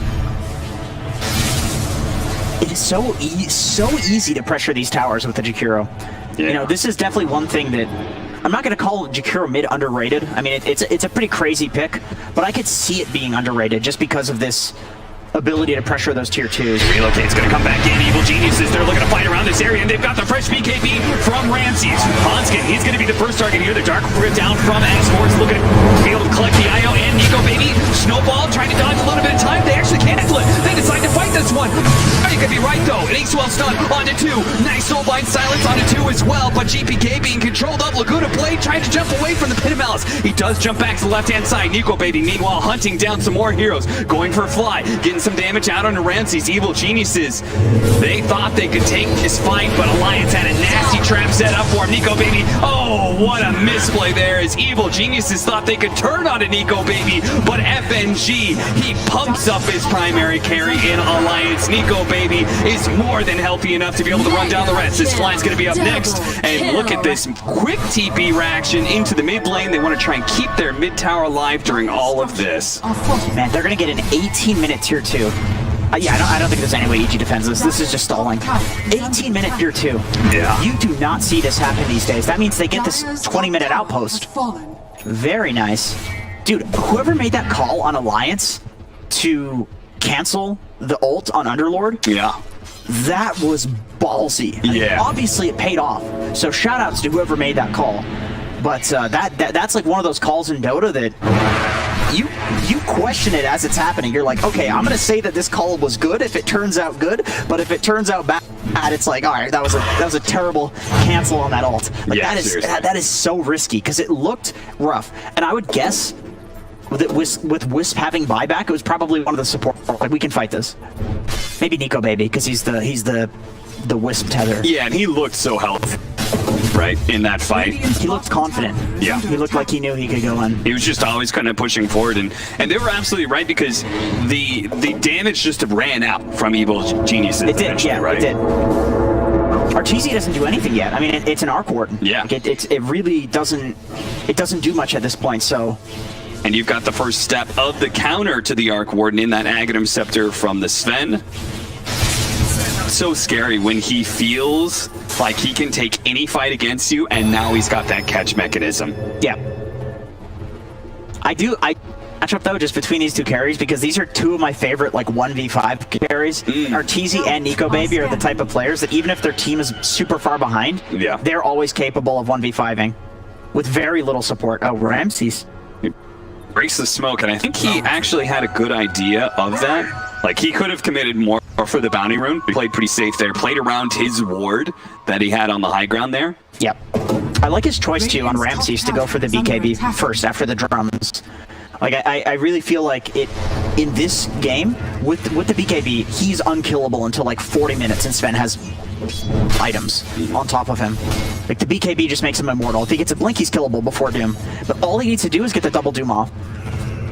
It is so easy to pressure these towers with the Jakiro. Yeah. You know, this is definitely one thing that I'm not going to call Jakiro mid underrated. I mean, it's a pretty crazy pick, but I could see it being underrated just because of this ability to pressure those tier 2s. Relocate's gonna come back in. Evil geniuses, they're looking to fight around this area, and they've got the fresh BKB from Ramses. Hanskin, he's gonna be the first target here. The Dark Rip down from X-Force, looking to be able to collect the IO and Nico Baby. Snowball trying to dodge a little bit of time. They actually cancel it. They decide to fight this one. You could be right though. An H12 stun onto 2. Nice soulbind silence onto 2 as well, but GPK being controlled up. Laguna Blade trying to jump away from the Pit of Malice. He does jump back to the left-hand side. Nico Baby, meanwhile, hunting down some more heroes. Going for a fly, getting some damage out onto Ramses. Evil geniuses, they thought they could take this fight, but Alliance had a nasty trap set up for him. Nico Baby, oh, what a misplay there, as Evil geniuses thought they could turn onto Nico Baby, but FNG, he pumps up his primary carry in Alliance. Nico Baby is more than healthy enough to be able to run down the rest. This fly's going to be up next, and look at this quick TP reaction into the mid lane. They want to try and keep their mid tower alive during all of this. Man, they're going to get an 18-minute tier 2. Yeah, I don't think there's any way EG defends this. This is just stalling. 18-minute tier 2. Yeah. You do not see this happen these days. That means they get this 20-minute outpost. Very nice. Dude, whoever made that call on Alliance to cancel the ult on Underlord, Yeah. that was ballsy. I mean, Yeah. obviously, it paid off. So shout-outs to whoever made that call. But that's like one of those calls in Dota that you question it as it's happening. You're like, okay, I'm gonna say that this call was good if it turns out good, but if it turns out bad, it's like, all right, that was a terrible cancel on that ult. Like, Yeah, that is so risky because it looked rough, and I would guess that with Wisp having buyback, it was probably one of the support. Like, we can fight this. Maybe Nico Baby because he's the Wisp tether. Yeah, and he looked so healthy, right, in that fight. He looked confident. Yeah. He looked like he knew he could go in. He was just always kind of pushing forward, and they were absolutely right because the damage just ran out from Evil Geniuses. It did, eventually, yeah, right? it did. Arteezy doesn't do anything yet. I mean, it's an Arc Warden. Yeah. Like, it really doesn't do much at this point, so... And you've got the first step of the counter to the Arc Warden in that Aghanim Scepter from the Sven. So scary when he feels like he can take any fight against you, and now he's got that catch mechanism. Yeah. I match up though just between these two carries because these are two of my favorite like 1v5 carries. Arteezy and Nico Baby are the type of players that even if their team is super far behind, Yeah. they're always capable of 1v5ing with very little support. Oh, Ramses. Breaks the smoke, and I think he actually had a good idea of that. Like, he could have committed more for the bounty rune. He played pretty safe there, played around his ward that he had on the high ground there. Yep. I like his choice too on Ramses to go for the BKB first after the drums. Like, I really feel like it in this game with the BKB, he's unkillable until like 40 minutes, and Sven has items on top of him. Like, the BKB just makes him immortal. If he gets a blink, he's killable before Doom. But all he needs to do is get the double Doom off,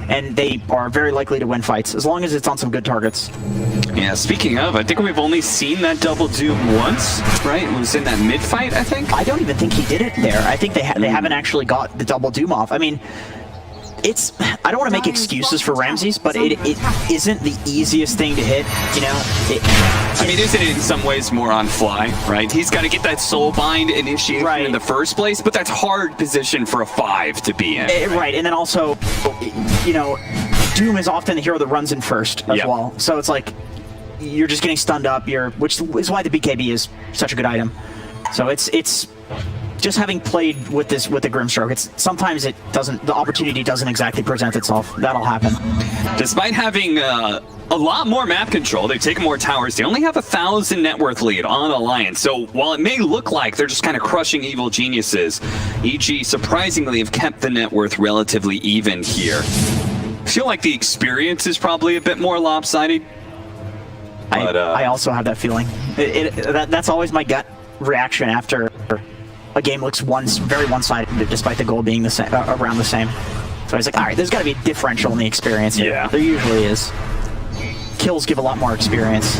and they are very likely to win fights as long as it's on some good targets. Yeah, speaking of, I think we've only seen that double Doom once, right? It was in that mid-fight, I think? I don't even think he did it there. I think they haven't actually got the double Doom off. I mean, I don't want to make excuses for Ramses, but it isn't the easiest thing to hit, you know? I mean, isn't it in some ways more on fly, right? He's got to get that soul bind initiated in the first place, but that's hard position for a 5 to be in. Right, and then also, you know, Doom is often the hero that runs in first as well. So it's like, you're just getting stunned up, which is why the BKB is such a good item. So it's just having played with the Grimstroke, sometimes the opportunity doesn't exactly present itself. That'll happen. Despite having a lot more map control, they've taken more towers. They only have 1,000 net worth lead on Alliance. So while it may look like they're just kind of crushing Evil Geniuses, EG surprisingly have kept the net worth relatively even here. I feel like the experience is probably a bit more lopsided. But, I also have that feeling. That's always my gut reaction after a game looks very one-sided, despite the goal being around the same. So I was like, all right, there's got to be a differential in the experience here. Yeah. There usually is. Kills give a lot more experience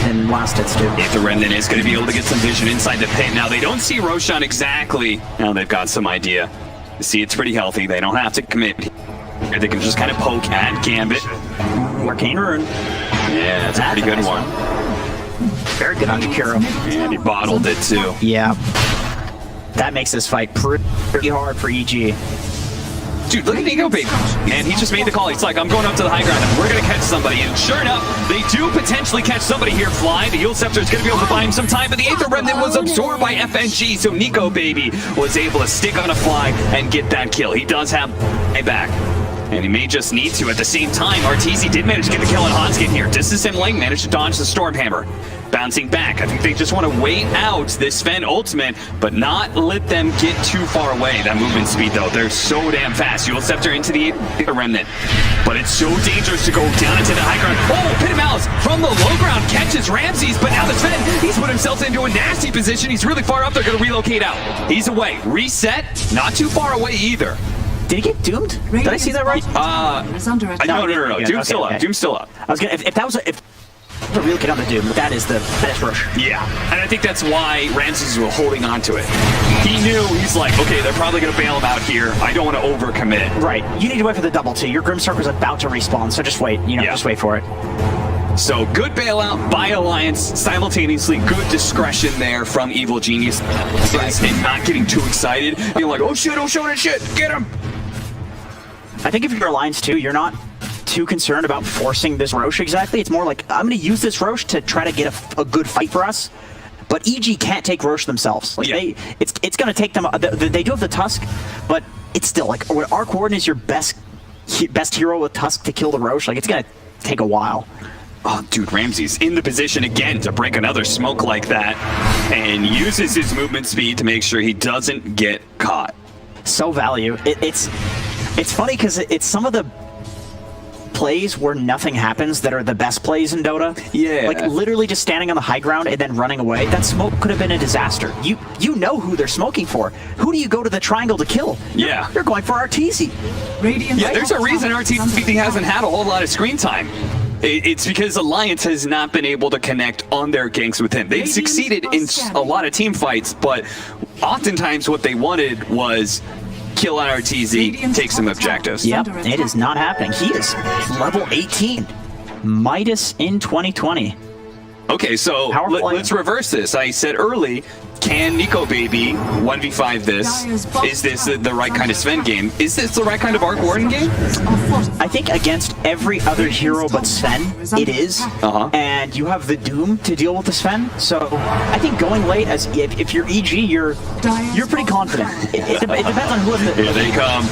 than last hits do. If the Remnant is going to be able to get some vision inside the pit. Now, they don't see Roshan exactly. Now they've got some idea. You see, it's pretty healthy. They don't have to commit. They can just kind of poke at Gambit. Arcane Rune. Yeah, it's a pretty good one. Very good on Jakiro. And he bottled it too. Yeah. That makes this fight pretty hard for EG. Dude, look at Nico Baby. And he just made the call. He's like, I'm going up to the high ground and we're going to catch somebody. And sure enough, they do potentially catch somebody here. Fly. The Heal Scepter is going to be able to buy him some time, but the Aether Remnant was absorbed by FNG, so Nico Baby was able to stick on a Fly and get that kill. He does have a back. And he may just need to. At the same time, Arteezy did manage to get the kill on Hanskin here. Distance and Lang managed to dodge the Stormhammer. Bouncing back. I think they just want to wait out this Sven ultimate, but not let them get too far away. That movement speed, though, they're so damn fast. You'll Scepter into the Remnant. But it's so dangerous to go down into the high ground. Oh, Pit of Malice from the low ground catches Ramses, but now the Sven, he's put himself into a nasty position. He's really far up. They're going to relocate out. He's away. Reset. Not too far away either. Did he get doomed? Did I see that right? No. Doom's still up. Doom's still up. I was gonna if that was a real kid on the Doom, that is Rush. Yeah, and I think that's why Ramses was holding on to it. He knew, he's like, okay, they're probably gonna bail him out here. I don't want to overcommit. Right. You need to wait for the double too. Your Grimstroke is about to respawn, so just wait. Just wait for it. So good bailout by Alliance, simultaneously good discretion there from Evil Genius. And not getting too excited, being like, oh shit, get him! I think if you're Alliance too, you're not too concerned about forcing this Roche exactly. It's more like, I'm going to use this Roche to try to get a good fight for us. But EG can't take Roche themselves. Like it's going to take them. They do have the Tusk, but it's still like Arc Warden is your best hero with Tusk to kill the Roche. Like it's going to take a while. Oh, dude, Ramsey's in the position again to break another smoke like that, and uses his movement speed to make sure he doesn't get caught. So value. It's funny because it's some of the plays where nothing happens that are the best plays in Dota. Yeah. Like literally just standing on the high ground and then running away. That smoke could have been a disaster. You know who they're smoking for. Who do you go to the triangle to kill? You're going for Arteezy. Yeah, there's a reason Arteezy hasn't had a whole lot of screen time. It's because Alliance has not been able to connect on their ganks with him. They've succeeded in a lot of team fights, but oftentimes what they wanted was kill on Arteezy, take some objectives. Yep, it is not happening. He is level 18. Midas in 2020. Okay, so let's reverse this. I said early, can Nico Baby 1v5 this? Is this the right kind of Sven game? Is this the right kind of Arc Warden game? I think against every other hero but Sven, it is. And you have the Doom to deal with the Sven. So I think going late, as if you're EG, you're pretty confident. It depends on who has the... Here they come.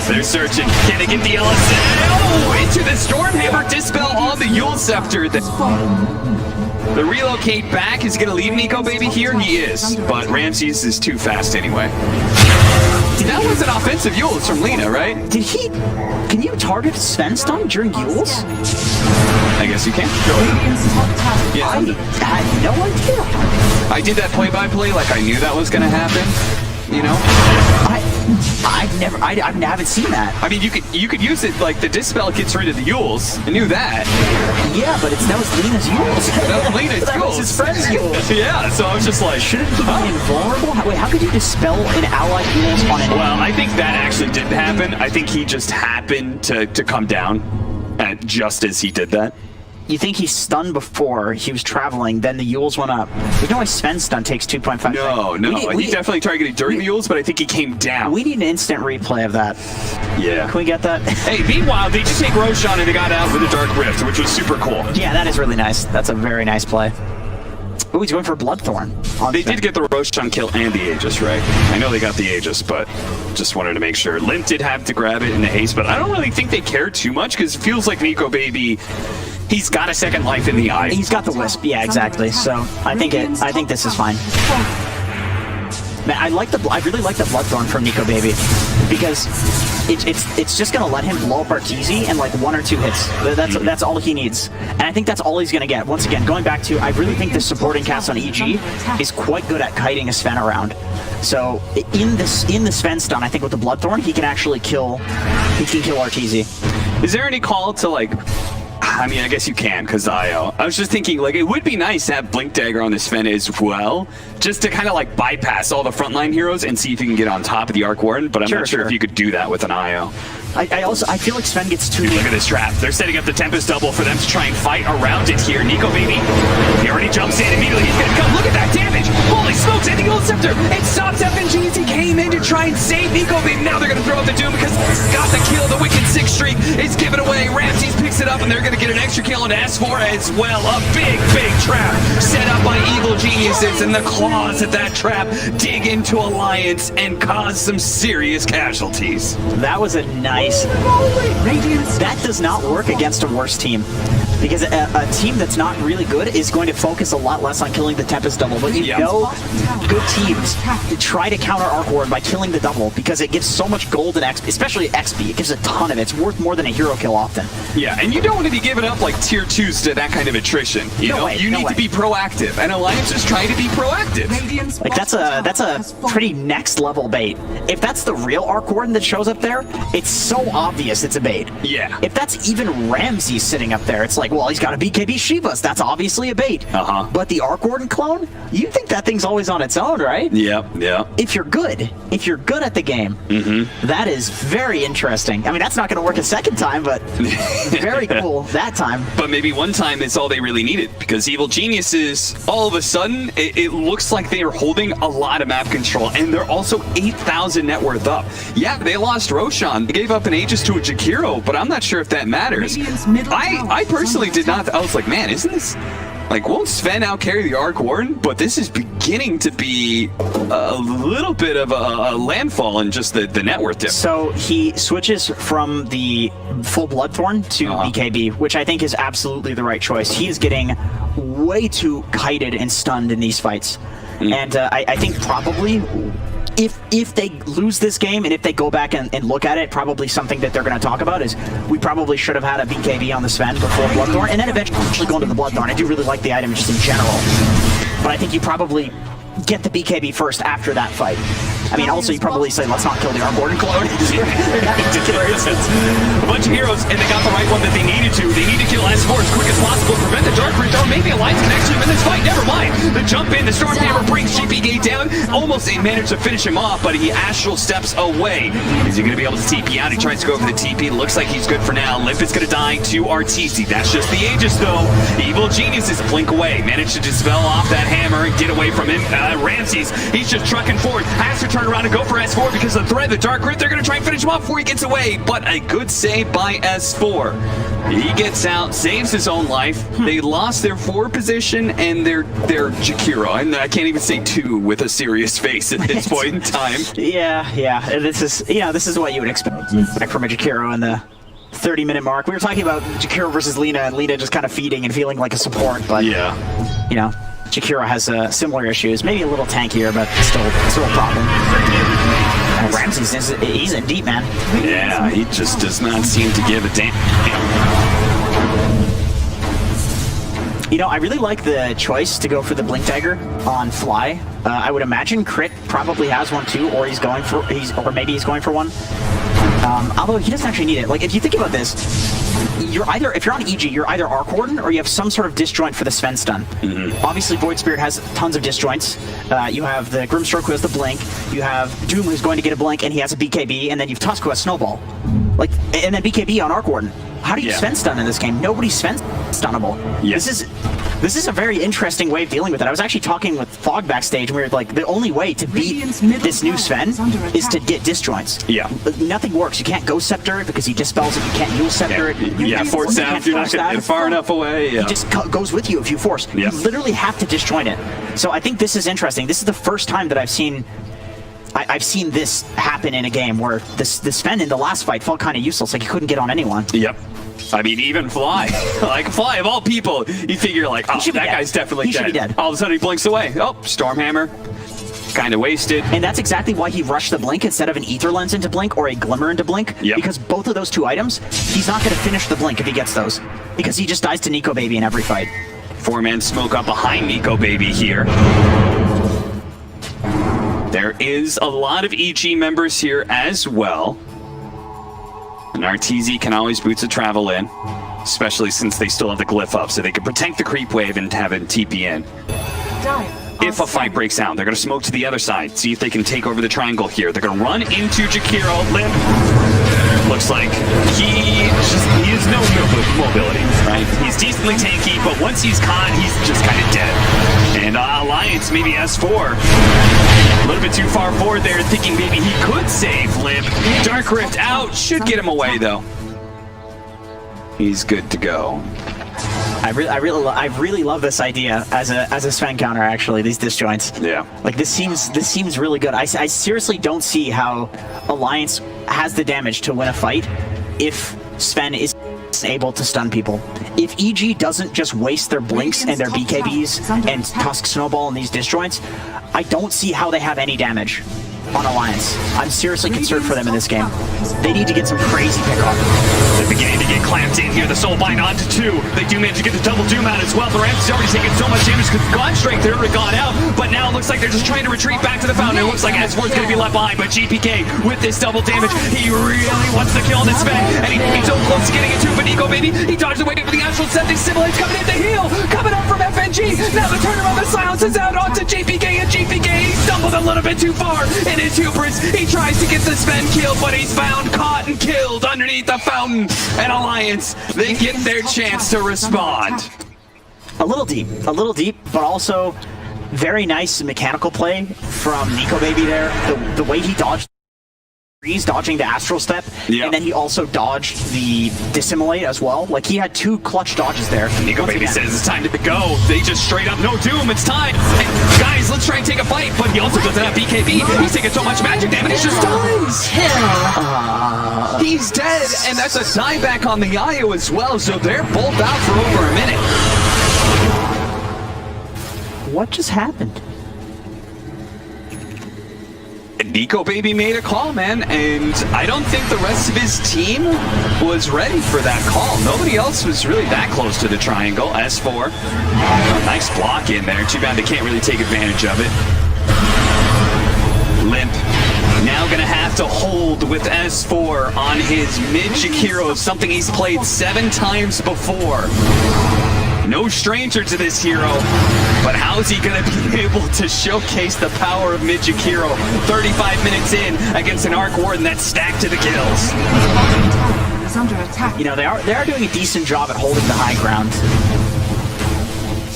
They're searching. Can they get the LSA? Oh, into the Stormhammer Dispel on the Yule Scepter. The relocate back is going to leave Nico Baby here. He is, but Ramses is too fast anyway. That was an offensive Yules from Lena, right? Did he... Can you target Sven stun during Yules? I guess you can. Yeah. I had no idea. I did that play-by-play like I knew that was going to happen, you know? I haven't seen that. I mean, you could use it like the Dispel gets rid of the Yules. I knew that. Yeah, but that was Lena's Yules. That was Lena's Yules. That was his friend's Yules. Yeah, so I was just like... Shouldn't he be invulnerable? Wait, how could you dispel an allied Yules on an... Well, I think that actually didn't happen. I think he just happened to come down just as he did that. You think he stunned before he was traveling, then the Yules went up. You know why Sven's stun takes 2.5 No. He definitely targeted during the Yules, but I think he came down. We need an instant replay of that. Yeah. Can we get that? Hey, meanwhile, they just take Roshan and they got out with a Dark Rift, which was super cool. Yeah, that is really nice. That's a very nice play. Oh, he's going for Bloodthorn. They did get the Roshan kill and the Aegis, right? I know they got the Aegis, but just wanted to make sure. Lint did have to grab it in the haste, but I don't really think they care too much because it feels like Nico Baby... He's got a second life in the eye. He's got the Wisp, yeah, exactly. So I think this is fine. Man, I really like the Bloodthorn from Nico Baby because it's just gonna let him blow up Arteezy in like 1 or 2 hits. That's all he needs, and I think that's all he's gonna get. Once again, going back to, I really think the supporting cast on EG is quite good at kiting a Sven around. So in the Sven stun, I think with the Bloodthorn, he can actually kill Arteezy. Is there any call to like? I mean, I guess you can, because IO. I was just thinking, like, it would be nice to have Blink Dagger on this Sven as well, just to kind of, like, bypass all the frontline heroes and see if you can get on top of the Arc Warden, but I'm not sure if you could do that with an IO. I feel like Sven gets too... Look at this trap. They're setting up the Tempest double for them to try and fight around it here. Nico Baby, he already jumps in immediately. He's going to come. Look at that damage. Holy smokes, and the Yule Scepter. It stops FNGs. He came in to try and save Nico Baby. Now they're going to throw out the Doom because got the kill. The Wicked 6 streak is given away. Ramses picks it up, and they're going to get an extra kill into S4 as well. A big trap set up by Evil Geniuses, and the claws at that trap dig into Alliance and cause some serious casualties. That was a nice... That does not work against a worse team. Because a team that's not really good is going to focus a lot less on killing the Tempest double. But you know good teams try to counter Arc Warden by killing the double because it gives so much gold and XP, especially XP. It gives a ton of it. It's worth more than a hero kill often. Yeah, and you don't want to be giving up like tier 2s to that kind of attrition. You need to be proactive, and Alliance is trying to be proactive. Like that's a pretty next level bait. If that's the real Arc Warden that shows up there, it's so obvious it's a bait. Yeah. If that's even Ramsey sitting up there, it's like, like, well, he's got a BKB Shivas. That's obviously a bait. But the Arc Warden clone, you think that thing's always on its own, right? Yeah. If you're good at the game, that is very interesting. I mean, that's not going to work a second time, but very cool that time. But maybe one time is all they really needed, because Evil Geniuses, all of a sudden, it looks like they are holding a lot of map control, and they're also 8,000 net worth up. Yeah, they lost Roshan. They gave up an Aegis to a Jakiro, but I'm not sure if that matters. I personally did not. I was like, man, isn't this... Like, won't Sven out carry the Arc Warden? But this is beginning to be a little bit of a landfall in just the net worth dip. So he switches from the full Bloodthorn to BKB, which I think is absolutely the right choice. He is getting way too kited and stunned in these fights. And I think probably... If they lose this game and if they go back and look at it, probably something that they're going to talk about is we probably should have had a BKB on the Sven before Bloodthorn, and then eventually go into the Bloodthorn. I do really like the item just in general, but I think you probably get the BKB first after that fight. I mean, also you probably say, let's not kill the Arc Warden clone. A bunch of heroes, and they got the right one that they needed to. They need to kill S4 as quick as possible, prevent the Dark Root, or maybe Alliance can actually win this fight. Never mind. The jump in, the Stormhammer brings GP Gate down. Almost they managed to finish him off, but he astral steps away. Is he going to be able to TP out? He tries to go for the TP. Looks like he's good for now. Limp is going to die to RTC. That's just the Aegis, though. Evil Geniuses blink away. Managed to dispel off that hammer and get away from him. Ramses, he's just trucking forward. Has to turn around and go for S4 because of the threat of the Dark Root. They're going to try and finish him off before he gets away, but a good save by S4. He gets out, saves his own life. They lost their 4 position and their Jakiro, and I can't even say 2 with a serious face at this point in time. Yeah. This is what you would expect from a Jakiro in the 30-minute mark. We were talking about Jakiro versus Lina, and Lina just kind of feeding and feeling like a support, but Jakiro has similar issues, maybe a little tankier, but still a problem. Ramses, he's in deep, man. Yeah, he just does not seem to give a damn. I really like the choice to go for the Blink Dagger on Fly. I would imagine Crit probably has one too, or maybe he's going for one. Although he doesn't actually need it. Like, if you think about this, if you're on EG, you're either Arc Warden or you have some sort of disjoint for the Sven stun. Obviously, Void Spirit has tons of disjoints. You have the Grimstroke who has the blink. You have Doom who's going to get a blink and he has a BKB, and then you've Tusk who has Snowball. And then BKB on Arc Warden. How do you Sven stun in this game? Nobody's Sven stunnable. Yes. This is a very interesting way of dealing with it. I was actually talking with Fog backstage, and we were like, the only way to beat this new Sven is to get disjoints. Yeah. Nothing works. You can't Ghost Scepter it because he dispels it. You can't Yule Scepter it. Force down if you're not getting far enough away. Yeah. He just goes with you if you force. Yeah. You literally have to disjoint it. So I think this is interesting. This is the first time that I've seen this happen in a game where the Sven in the last fight felt kind of useless. Like he couldn't get on anyone. Yep. I mean, even Fly. Like, Fly, of all people, you figure, like, oh, that guy's definitely dead. He should be dead. All of a sudden, he blinks away. Oh, Stormhammer. Kind of wasted. And that's exactly why he rushed the Blink instead of an Ether Lens into Blink or a Glimmer into Blink. Yep. Because both of those 2 items, he's not going to finish the Blink if he gets those. Because he just dies to Nico Baby in every fight. 4-man smoke up behind Nico Baby here. There is a lot of EG members here as well. And RTZ can always boots a travel in, especially since they still have the glyph up, so they can protect the creep wave and have it TP in. If a fight breaks out, they're going to smoke to the other side, see if they can take over the triangle here. They're going to run into Jakiro. Limp looks like he has no mobility, right? He's decently tanky, but once he's caught, he's just kind of dead. And Alliance, maybe S4, a little bit too far forward there, thinking maybe he could save Limp. Dark Rift out, should get him away though. He's good to go. I really love this idea as a Sven counter. Actually, these disjoints. Yeah. Like this seems really good. I seriously don't see how Alliance has the damage to win a fight if Sven is able to stun people. If EG doesn't just waste their blinks and their BKBs and Tusk Snowball and these disjoints, I don't see how they have any damage. on Alliance. I'm seriously concerned for them in this game. They need to get some crazy pickoff. They're beginning to get clamped in here. The soul bind onto 2. They do manage to get the double doom out as well. The Ram's already taken so much damage because God Strength had already gone out. But now it looks like they're just trying to retreat back to the fountain. It looks like S4 is going to be left behind. But GPK with this double damage, he really wants to kill this Sven. And he's so close to getting it too. But Nico, baby, he dodged away from the Astral Set. They simulate coming in the heel. Coming up from FNG. Now the turnaround, the silence is out onto GPK. And GPK, he stumbled a little bit too far in his hubris. He tries to get the Sven kill, but he's found, caught, and killed underneath the fountain. And Alliance, they get their chance to respond. A little deep, but also very nice mechanical play from Nico Baby there. The way he dodged, he's dodging the Astral Step, and then he also dodged the Dissimulate as well. Like, he had 2 clutch dodges there. Nico Baby says it's time to go. They just straight up, no doom, it's time. And guys, let's try and take a fight. But he also doesn't have BKB. He's taking so much magic damage, he just dies. He's dead, and that's a dieback on the IO as well, so they're both out for over a minute. What just happened? Nico Baby made a call, man, and I don't think the rest of his team was ready for that call. Nobody else was really that close to the triangle. S4, nice block in there. Too bad they can't really take advantage of it. Limp now gonna have to hold with S4 on his mid Jakiro, something he's played 7 times before. No stranger to this hero, but how is he going to be able to showcase the power of mid Jakiro 35 minutes in against an Arc Warden that's stacked to the kills? Is under attack. You know, they are doing a decent job at holding the high ground.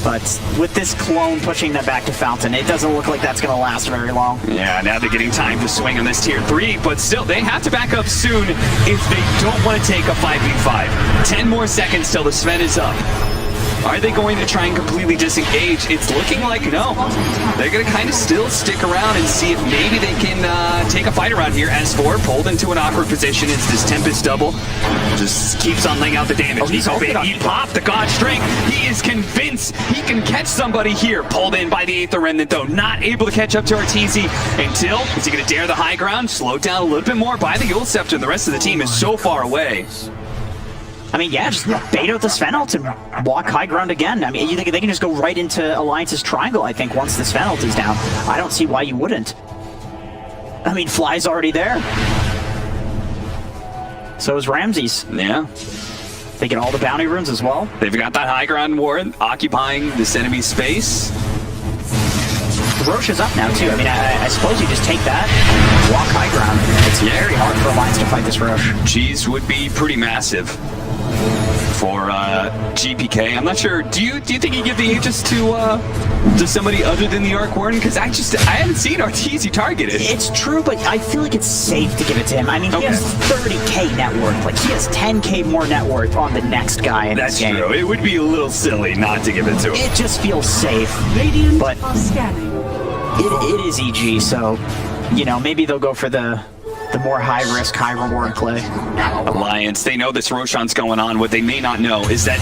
But with this clone pushing them back to Fountain, it doesn't look like that's going to last very long. Yeah, now they're getting time to swing on this tier 3, but still, they have to back up soon if they don't want to take a 5v5. 10 more seconds till the Sven is up. Are they going to try and completely disengage? It's looking like no. They're going to kind of still stick around and see if maybe they can take a fight around here. S4 pulled into an awkward position. It's this Tempest double. Just keeps on laying out the damage. Nico Baby, he popped the God Strength. He is convinced he can catch somebody here. Pulled in by the Aether Remnant, though. Not able to catch up to Arteezy until, is he going to dare the high ground? Slowed down a little bit more by the Yule Scepter. The rest of the team is so far away. I mean, yeah, just bait out the Sven ult and walk high ground again. I mean, you think they can just go right into Alliance's triangle, I think, once the Sven ult is down. I don't see why you wouldn't. I mean, Fly's already there. So is Ramses. Yeah. They get all the bounty runes as well. They've got that high ground ward occupying this enemy space. Roche is up now, too. I mean, I suppose you just take that, walk high ground. It's very hard for Alliance to fight this Roche. Cheese would be pretty massive for GPK. I'm not sure. Do you think you give the Aegis to somebody other than the Arc Warden? Because I haven't seen Arteezy targeted. It's true, but I feel like it's safe to give it to him. I mean, he has 30k net worth. Like, he has 10k more net worth on the next guy in this game. That's true. It would be a little silly not to give it to him. It just feels safe. Radiant But are scanning. it is EG, so, you know, maybe they'll go for the more high-risk, high-reward play. Alliance, they know this Roshan's going on. What they may not know is that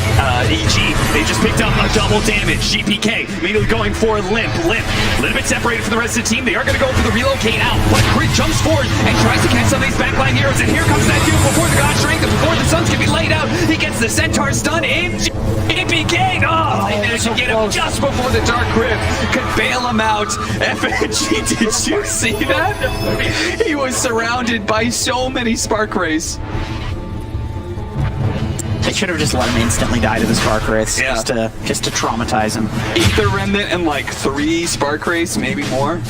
EG, they just picked up a double damage. GPK immediately going for Limp. A little bit separated from the rest of the team. They are going to go for the relocate out, but Crit jumps forward and tries to catch some of these backline heroes. And here comes that dude before the God Strength and before the Suns can be laid out. He gets the Centaur stun in. GPK, they managed to get him just before the Dark Rift could bail him out. FNG, did you see that? He was surrounded by so many spark rays. They should have just let him instantly die to the spark rays, just to traumatize him. Aether Remnant and like 3 spark rays, maybe more.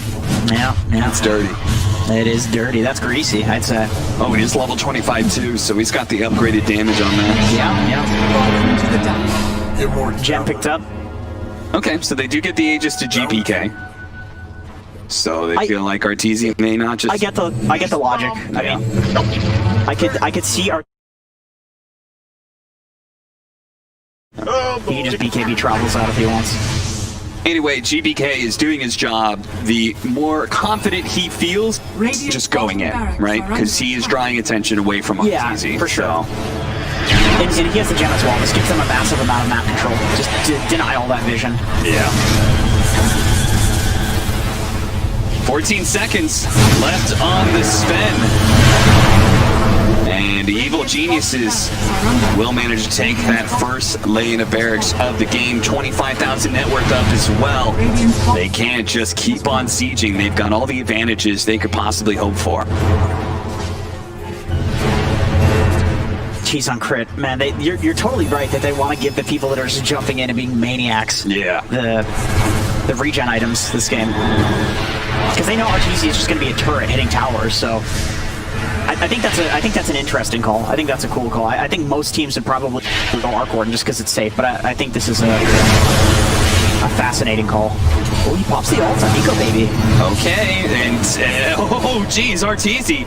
Yeah. That's dirty. It is dirty. That's greasy, I'd say. Oh, and he's level 25 too, so he's got the upgraded damage on that. Yeah. Into the depths. Gem picked up. Okay, so they do get the Aegis to GPK. So they feel like Arteezy may not just... I get the logic. I mean, I could see our... He can just BKB travels out if he wants. Anyway, GBK is doing his job. The more confident he feels, just going in, right? Because he is drawing attention away from Arteezy. Yeah, for sure. And he has the gem as well. This gives him a massive amount of map control. Just deny all that vision. Yeah. 14 seconds left on the Sven. And the Evil Geniuses will manage to take that first lane of barracks of the game. 25,000 net worth up as well. They can't just keep on sieging. They've got all the advantages they could possibly hope for. Jeez, on crit, man. You're totally right that they want to give the people that are just jumping in and being maniacs the regen items this game, because they know RTC is just going to be a turret hitting towers. So I think that's an interesting call. I think that's a cool call. I think most teams would probably go Arc Warden just because it's safe, but I think this is a fascinating call. Oh, he pops the ult on Nico, baby. Okay, and oh geez, Arteezy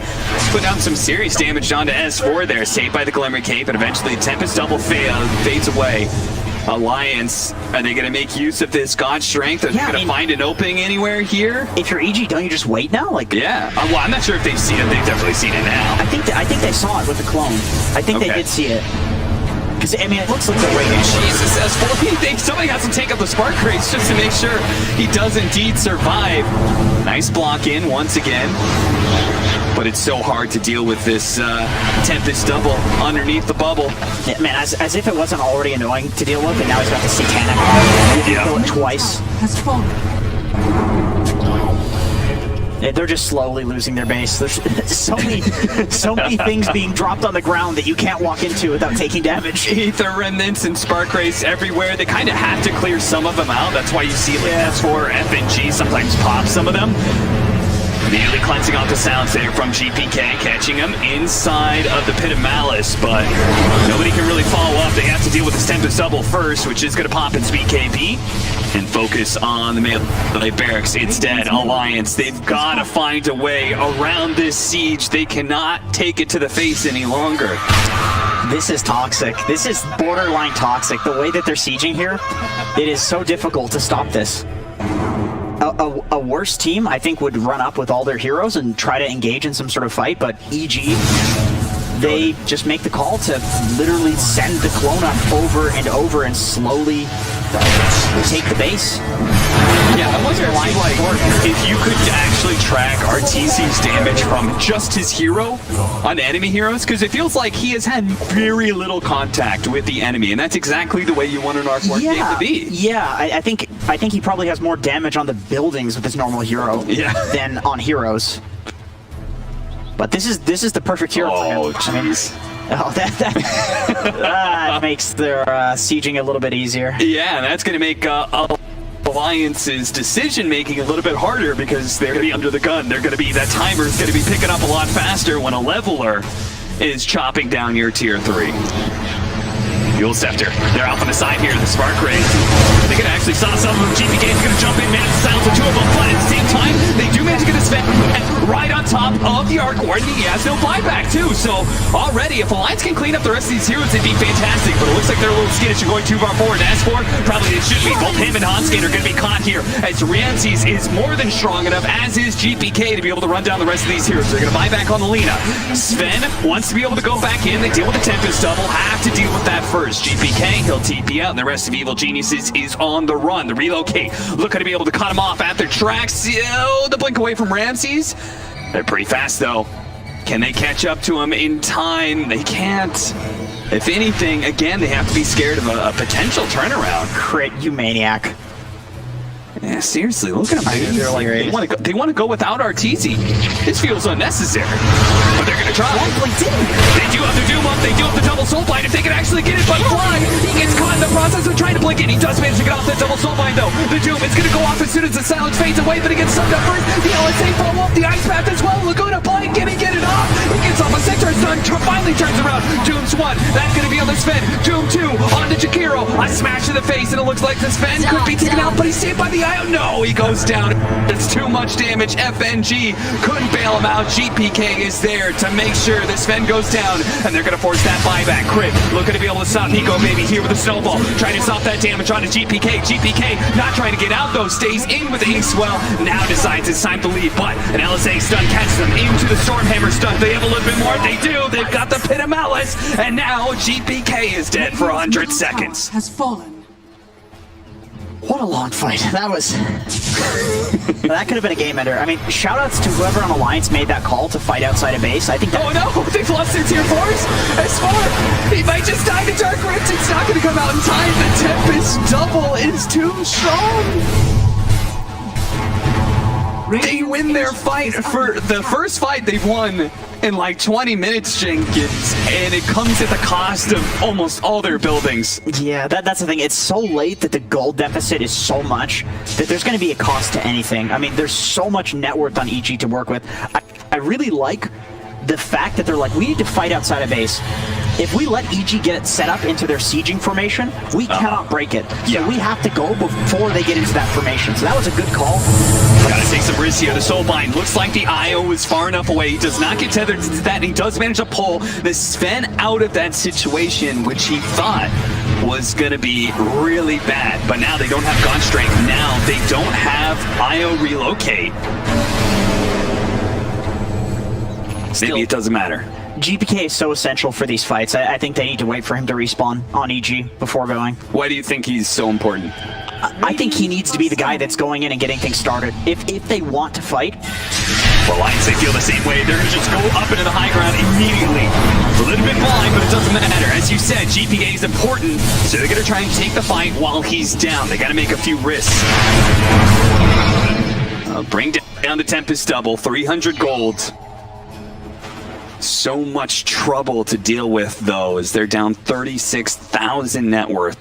put down some serious damage onto S4 there, saved by the Glimmer Cape, and eventually Tempest double fades away. Alliance, are they going to make use of this God Strength? Are they going to find an opening anywhere here? If you're EG, don't you just wait now? Like, yeah. Well, I'm not sure if they've seen it. They've definitely seen it now. I think they saw it with the clone. I think they did see it. Because, I mean, it looks like they're waiting. Jesus, S4, somebody has to take up the Spark Crates just to make sure he does indeed survive. Nice block in once again. But it's so hard to deal with this Tempest double underneath the bubble. Yeah, man, as if it wasn't already annoying to deal with, and now he's got the Satanic. Kill it twice. Has fallen. They're just slowly losing their base. There's so many things being dropped on the ground that you can't walk into without taking damage. Ether remnants and Spark Rays everywhere. They kind of have to clear some of them out. That's why you see like S4, FNG sometimes pop some of them. Immediately cleansing off the sounds there from GPK, catching him inside of the Pit of Malice, but nobody can really follow up. They have to deal with this Tempest double first, which is going to pop in Speed KB and focus on the melee barracks. It's dead. Alliance, they've got to find a way around this siege. They cannot take it to the face any longer. This is toxic. This is borderline toxic. The way that they're sieging here, it is so difficult to stop this. A worse team, I think, would run up with all their heroes and try to engage in some sort of fight, but EG, they just make the call to literally send the clone up over and over and slowly take the base. Yeah, I wonder if you could actually track Arteezy's damage from just his hero on enemy heroes, because it feels like he has had very little contact with the enemy, and that's exactly the way you want an Arc Warden game to be. Yeah, I think he probably has more damage on the buildings with his normal hero than on heroes. But this is the perfect hero for him. Oh, jeez. That makes their sieging a little bit easier. Yeah, and that's going to make Alliance's decision-making a little bit harder because they're going to be under the gun. They're going to be, that timer's going to be picking up a lot faster when a leveler is chopping down your tier 3. Fuel Scepter, they're off on the side here, the Spark Ray. They could actually saw some of them. GPK is going to jump in, man, the sounds of two of them, but at the same time, they do manage to get this Sven right on top of the Arc Warden. He has no buyback, too, so already, if Alliance can clean up the rest of these heroes, it'd be fantastic, but it looks like they're a little skittish and going too far forward. S4, probably it should be. Both him and Hanskate are going to be caught here, as Ramses is more than strong enough, as is GPK, to be able to run down the rest of these heroes. They're going to buy back on the Lina. Sven wants to be able to go back in. They deal with the Tempest double, have to deal with that first. GPK, he'll TP out, and the rest of Evil Geniuses is on the run. The relocate, looking to be able to cut him off at their tracks. The blink away from Ramses. They're pretty fast, though. Can they catch up to him in time? They can't. If anything, again, they have to be scared of a potential turnaround. Crit, you maniac. Yeah, seriously, look at them. They're like, they want to go without Arteezy. This feels unnecessary, but they're gonna try. They do have the Doom up. They do have the double soul bind. If they can actually get it, but Fly, he gets caught in the process of trying to blink it. He does manage to get off that double soul bind, though. The Doom is gonna go off as soon as the silence fades away, but he gets sucked up first. The LSA follow up the ice path as well. Laguna blink. Can he get it off? He gets off a sector stun. Finally turns around. Doom's 1. That's gonna be on the Sven. Doom 2 on to Jakiro. A smash to the face, and it looks like the Sven could be taken out, but he's saved by the eye. No, he goes down. It's too much damage. FNG couldn't bail him out. GPK is there to make sure the Sven goes down, and they're going to force that buyback. Crit looking to be able to stop Nico, maybe here with a snowball, trying to stop that damage onto GPK. GPK not trying to get out, though, stays in with Inkswell. Now decides it's time to leave, but an LSA stun catches them into the Stormhammer stun. They have a little bit more. They do. They've got the Pit of Malice, and now GPK is dead for 100 seconds. Has fallen. What a long fight. That was... that could have been a game ender. I mean, shoutouts to whoever on Alliance made that call to fight outside of base. I think that... Oh no! They've lost their tier 4s! S4! He might just die to Dark Rift! It's not gonna come out in time! The Tempest double is too strong! They win their fight for the first fight they've won in like 20 minutes, Jenkins, and it comes at the cost of almost all their buildings. Yeah, that's the thing. It's so late that the gold deficit is so much that there's going to be a cost to anything. I mean, there's so much net worth on EG to work with. I really like the fact that they're like, we need to fight outside of base. If we let EG get it set up into their sieging formation, we cannot break it. So we have to go before they get into that formation. So that was a good call. Gotta take some risks here. The Soulbind looks like the IO is far enough away. He does not get tethered to that, and he does manage to pull the Sven out of that situation, which he thought was gonna be really bad. But now they don't have gun strength. Now they don't have IO relocate. Maybe it doesn't matter. GPK is so essential for these fights. I think they need to wait for him to respawn on EG before going. Why do you think he's so important? I think he needs to be the guy that's going in and getting things started. If they want to fight... Well, Lions, they feel the same way. They're going to just go up into the high ground immediately. A little bit blind, but it doesn't matter. As you said, GPK is important, so they're going to try and take the fight while he's down. They got to make a few risks. Bring down the Tempest double, 300 gold. So much trouble to deal with, though, as they're down 36,000 net worth.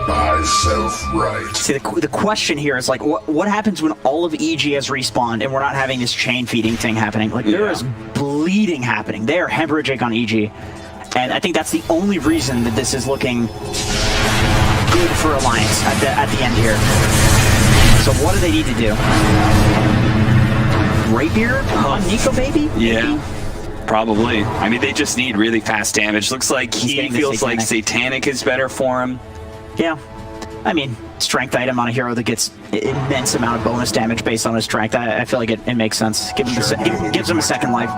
Myself right. See, the question here is, like, what happens when all of EG has respawned and we're not having this chain feeding thing happening? Like, there is bleeding happening. They are hemorrhaging on EG. And I think that's the only reason that this is looking good for Alliance at the end here. So what do they need to do? Rapier on Nico, baby? Yeah, probably. I mean, they just need really fast damage. Looks like he feels like Satanic is better for him. Yeah. I mean, strength item on a hero that gets immense amount of bonus damage based on his strength. I feel like it makes sense. It gives him a second life.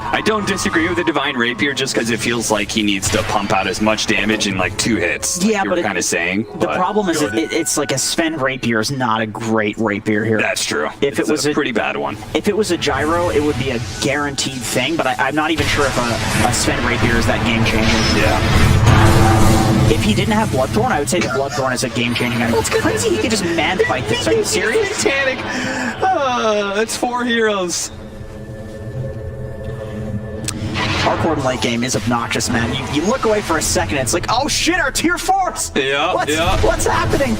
I don't disagree with the Divine Rapier just because it feels like he needs to pump out as much damage in like 2 hits. Yeah, like but kind of saying. The problem is it's like a Sven Rapier is not a great Rapier here. That's true. If it was a pretty bad one. If it was a Gyro, it would be a guaranteed thing, but I'm not even sure if a Sven Rapier is that game-changing. Yeah. If he didn't have Bloodthorn, I would say the Bloodthorn is a game-changing item. It's crazy he could just man-fight this. Are you serious? Satanic! That's 4 heroes. Hardcore in late game is obnoxious, man. You look away for a second, it's like, oh shit, our tier 4s! Yeah, What's happening?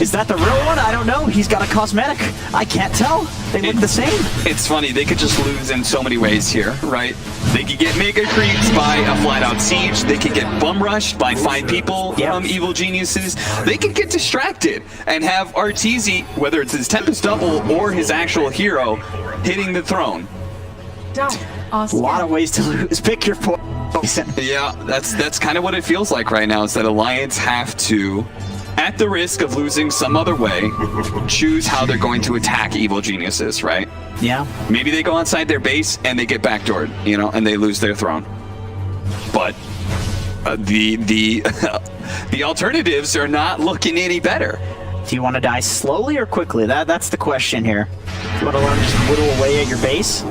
Is that the real one? I don't know. He's got a cosmetic. I can't tell. They look the same. It's funny. They could just lose in so many ways here, right? They could get mega creeps by a flat-out siege. They could get bum rushed by 5 people from Evil Geniuses. They could get distracted and have Arteezy, whether it's his Tempest double or his actual hero, hitting the throne. A lot of ways to lose. Pick your poison. Yeah, that's kind of what it feels like right now, is that Alliance have to, at the risk of losing some other way, choose how they're going to attack Evil Geniuses, right? Yeah. Maybe they go inside their base and they get backdoored, you know, and they lose their throne. But the alternatives are not looking any better. Do you want to die slowly or quickly? That's the question here. Do you want to learn to just whittle away at your base?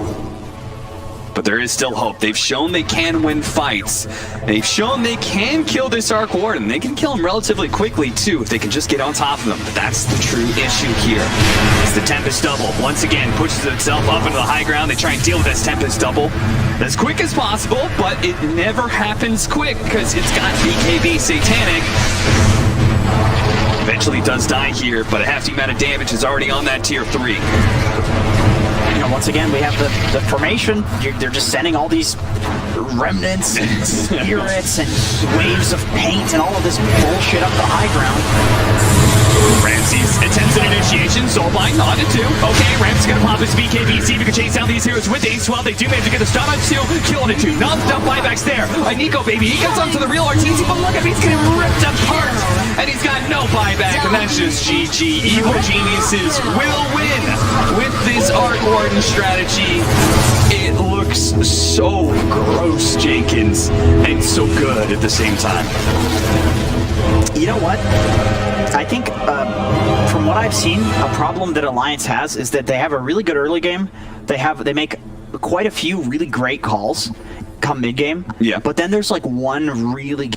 But there is still hope. They've shown they can win fights. They've shown they can kill this Arc Warden. They can kill him relatively quickly, too, if they can just get on top of them. But that's the true issue here. It's the Tempest double. Once again, pushes itself up into the high ground. They try and deal with this Tempest double as quick as possible, but it never happens quick because it's got BKB Satanic. Eventually does die here, but a hefty amount of damage is already on that tier 3. Once again, we have the formation. They're just sending all these remnants and spirits and waves of paint and all of this bullshit up the high ground. Ramsey's attempts an initiation. Soulbind on it too. Okay, Ramsey's gonna pop his BKB. See if he can chase down these heroes with Ace. Well, they do manage to get the stun on 2. Killing it 2. Non-stop buybacks there. Nico, baby. He gets onto the real Arteezy, but look at him. He's getting ripped apart. And he's got no buyback. And that's just GG. Evil Geniuses will win with this Arc Warden strategy. It looks so gross, Jenkins, and so good at the same time. You know what? I think from what I've seen, a problem that Alliance has is that they have a really good early game. They make quite a few really great calls come mid game. Yeah. But then there's like one really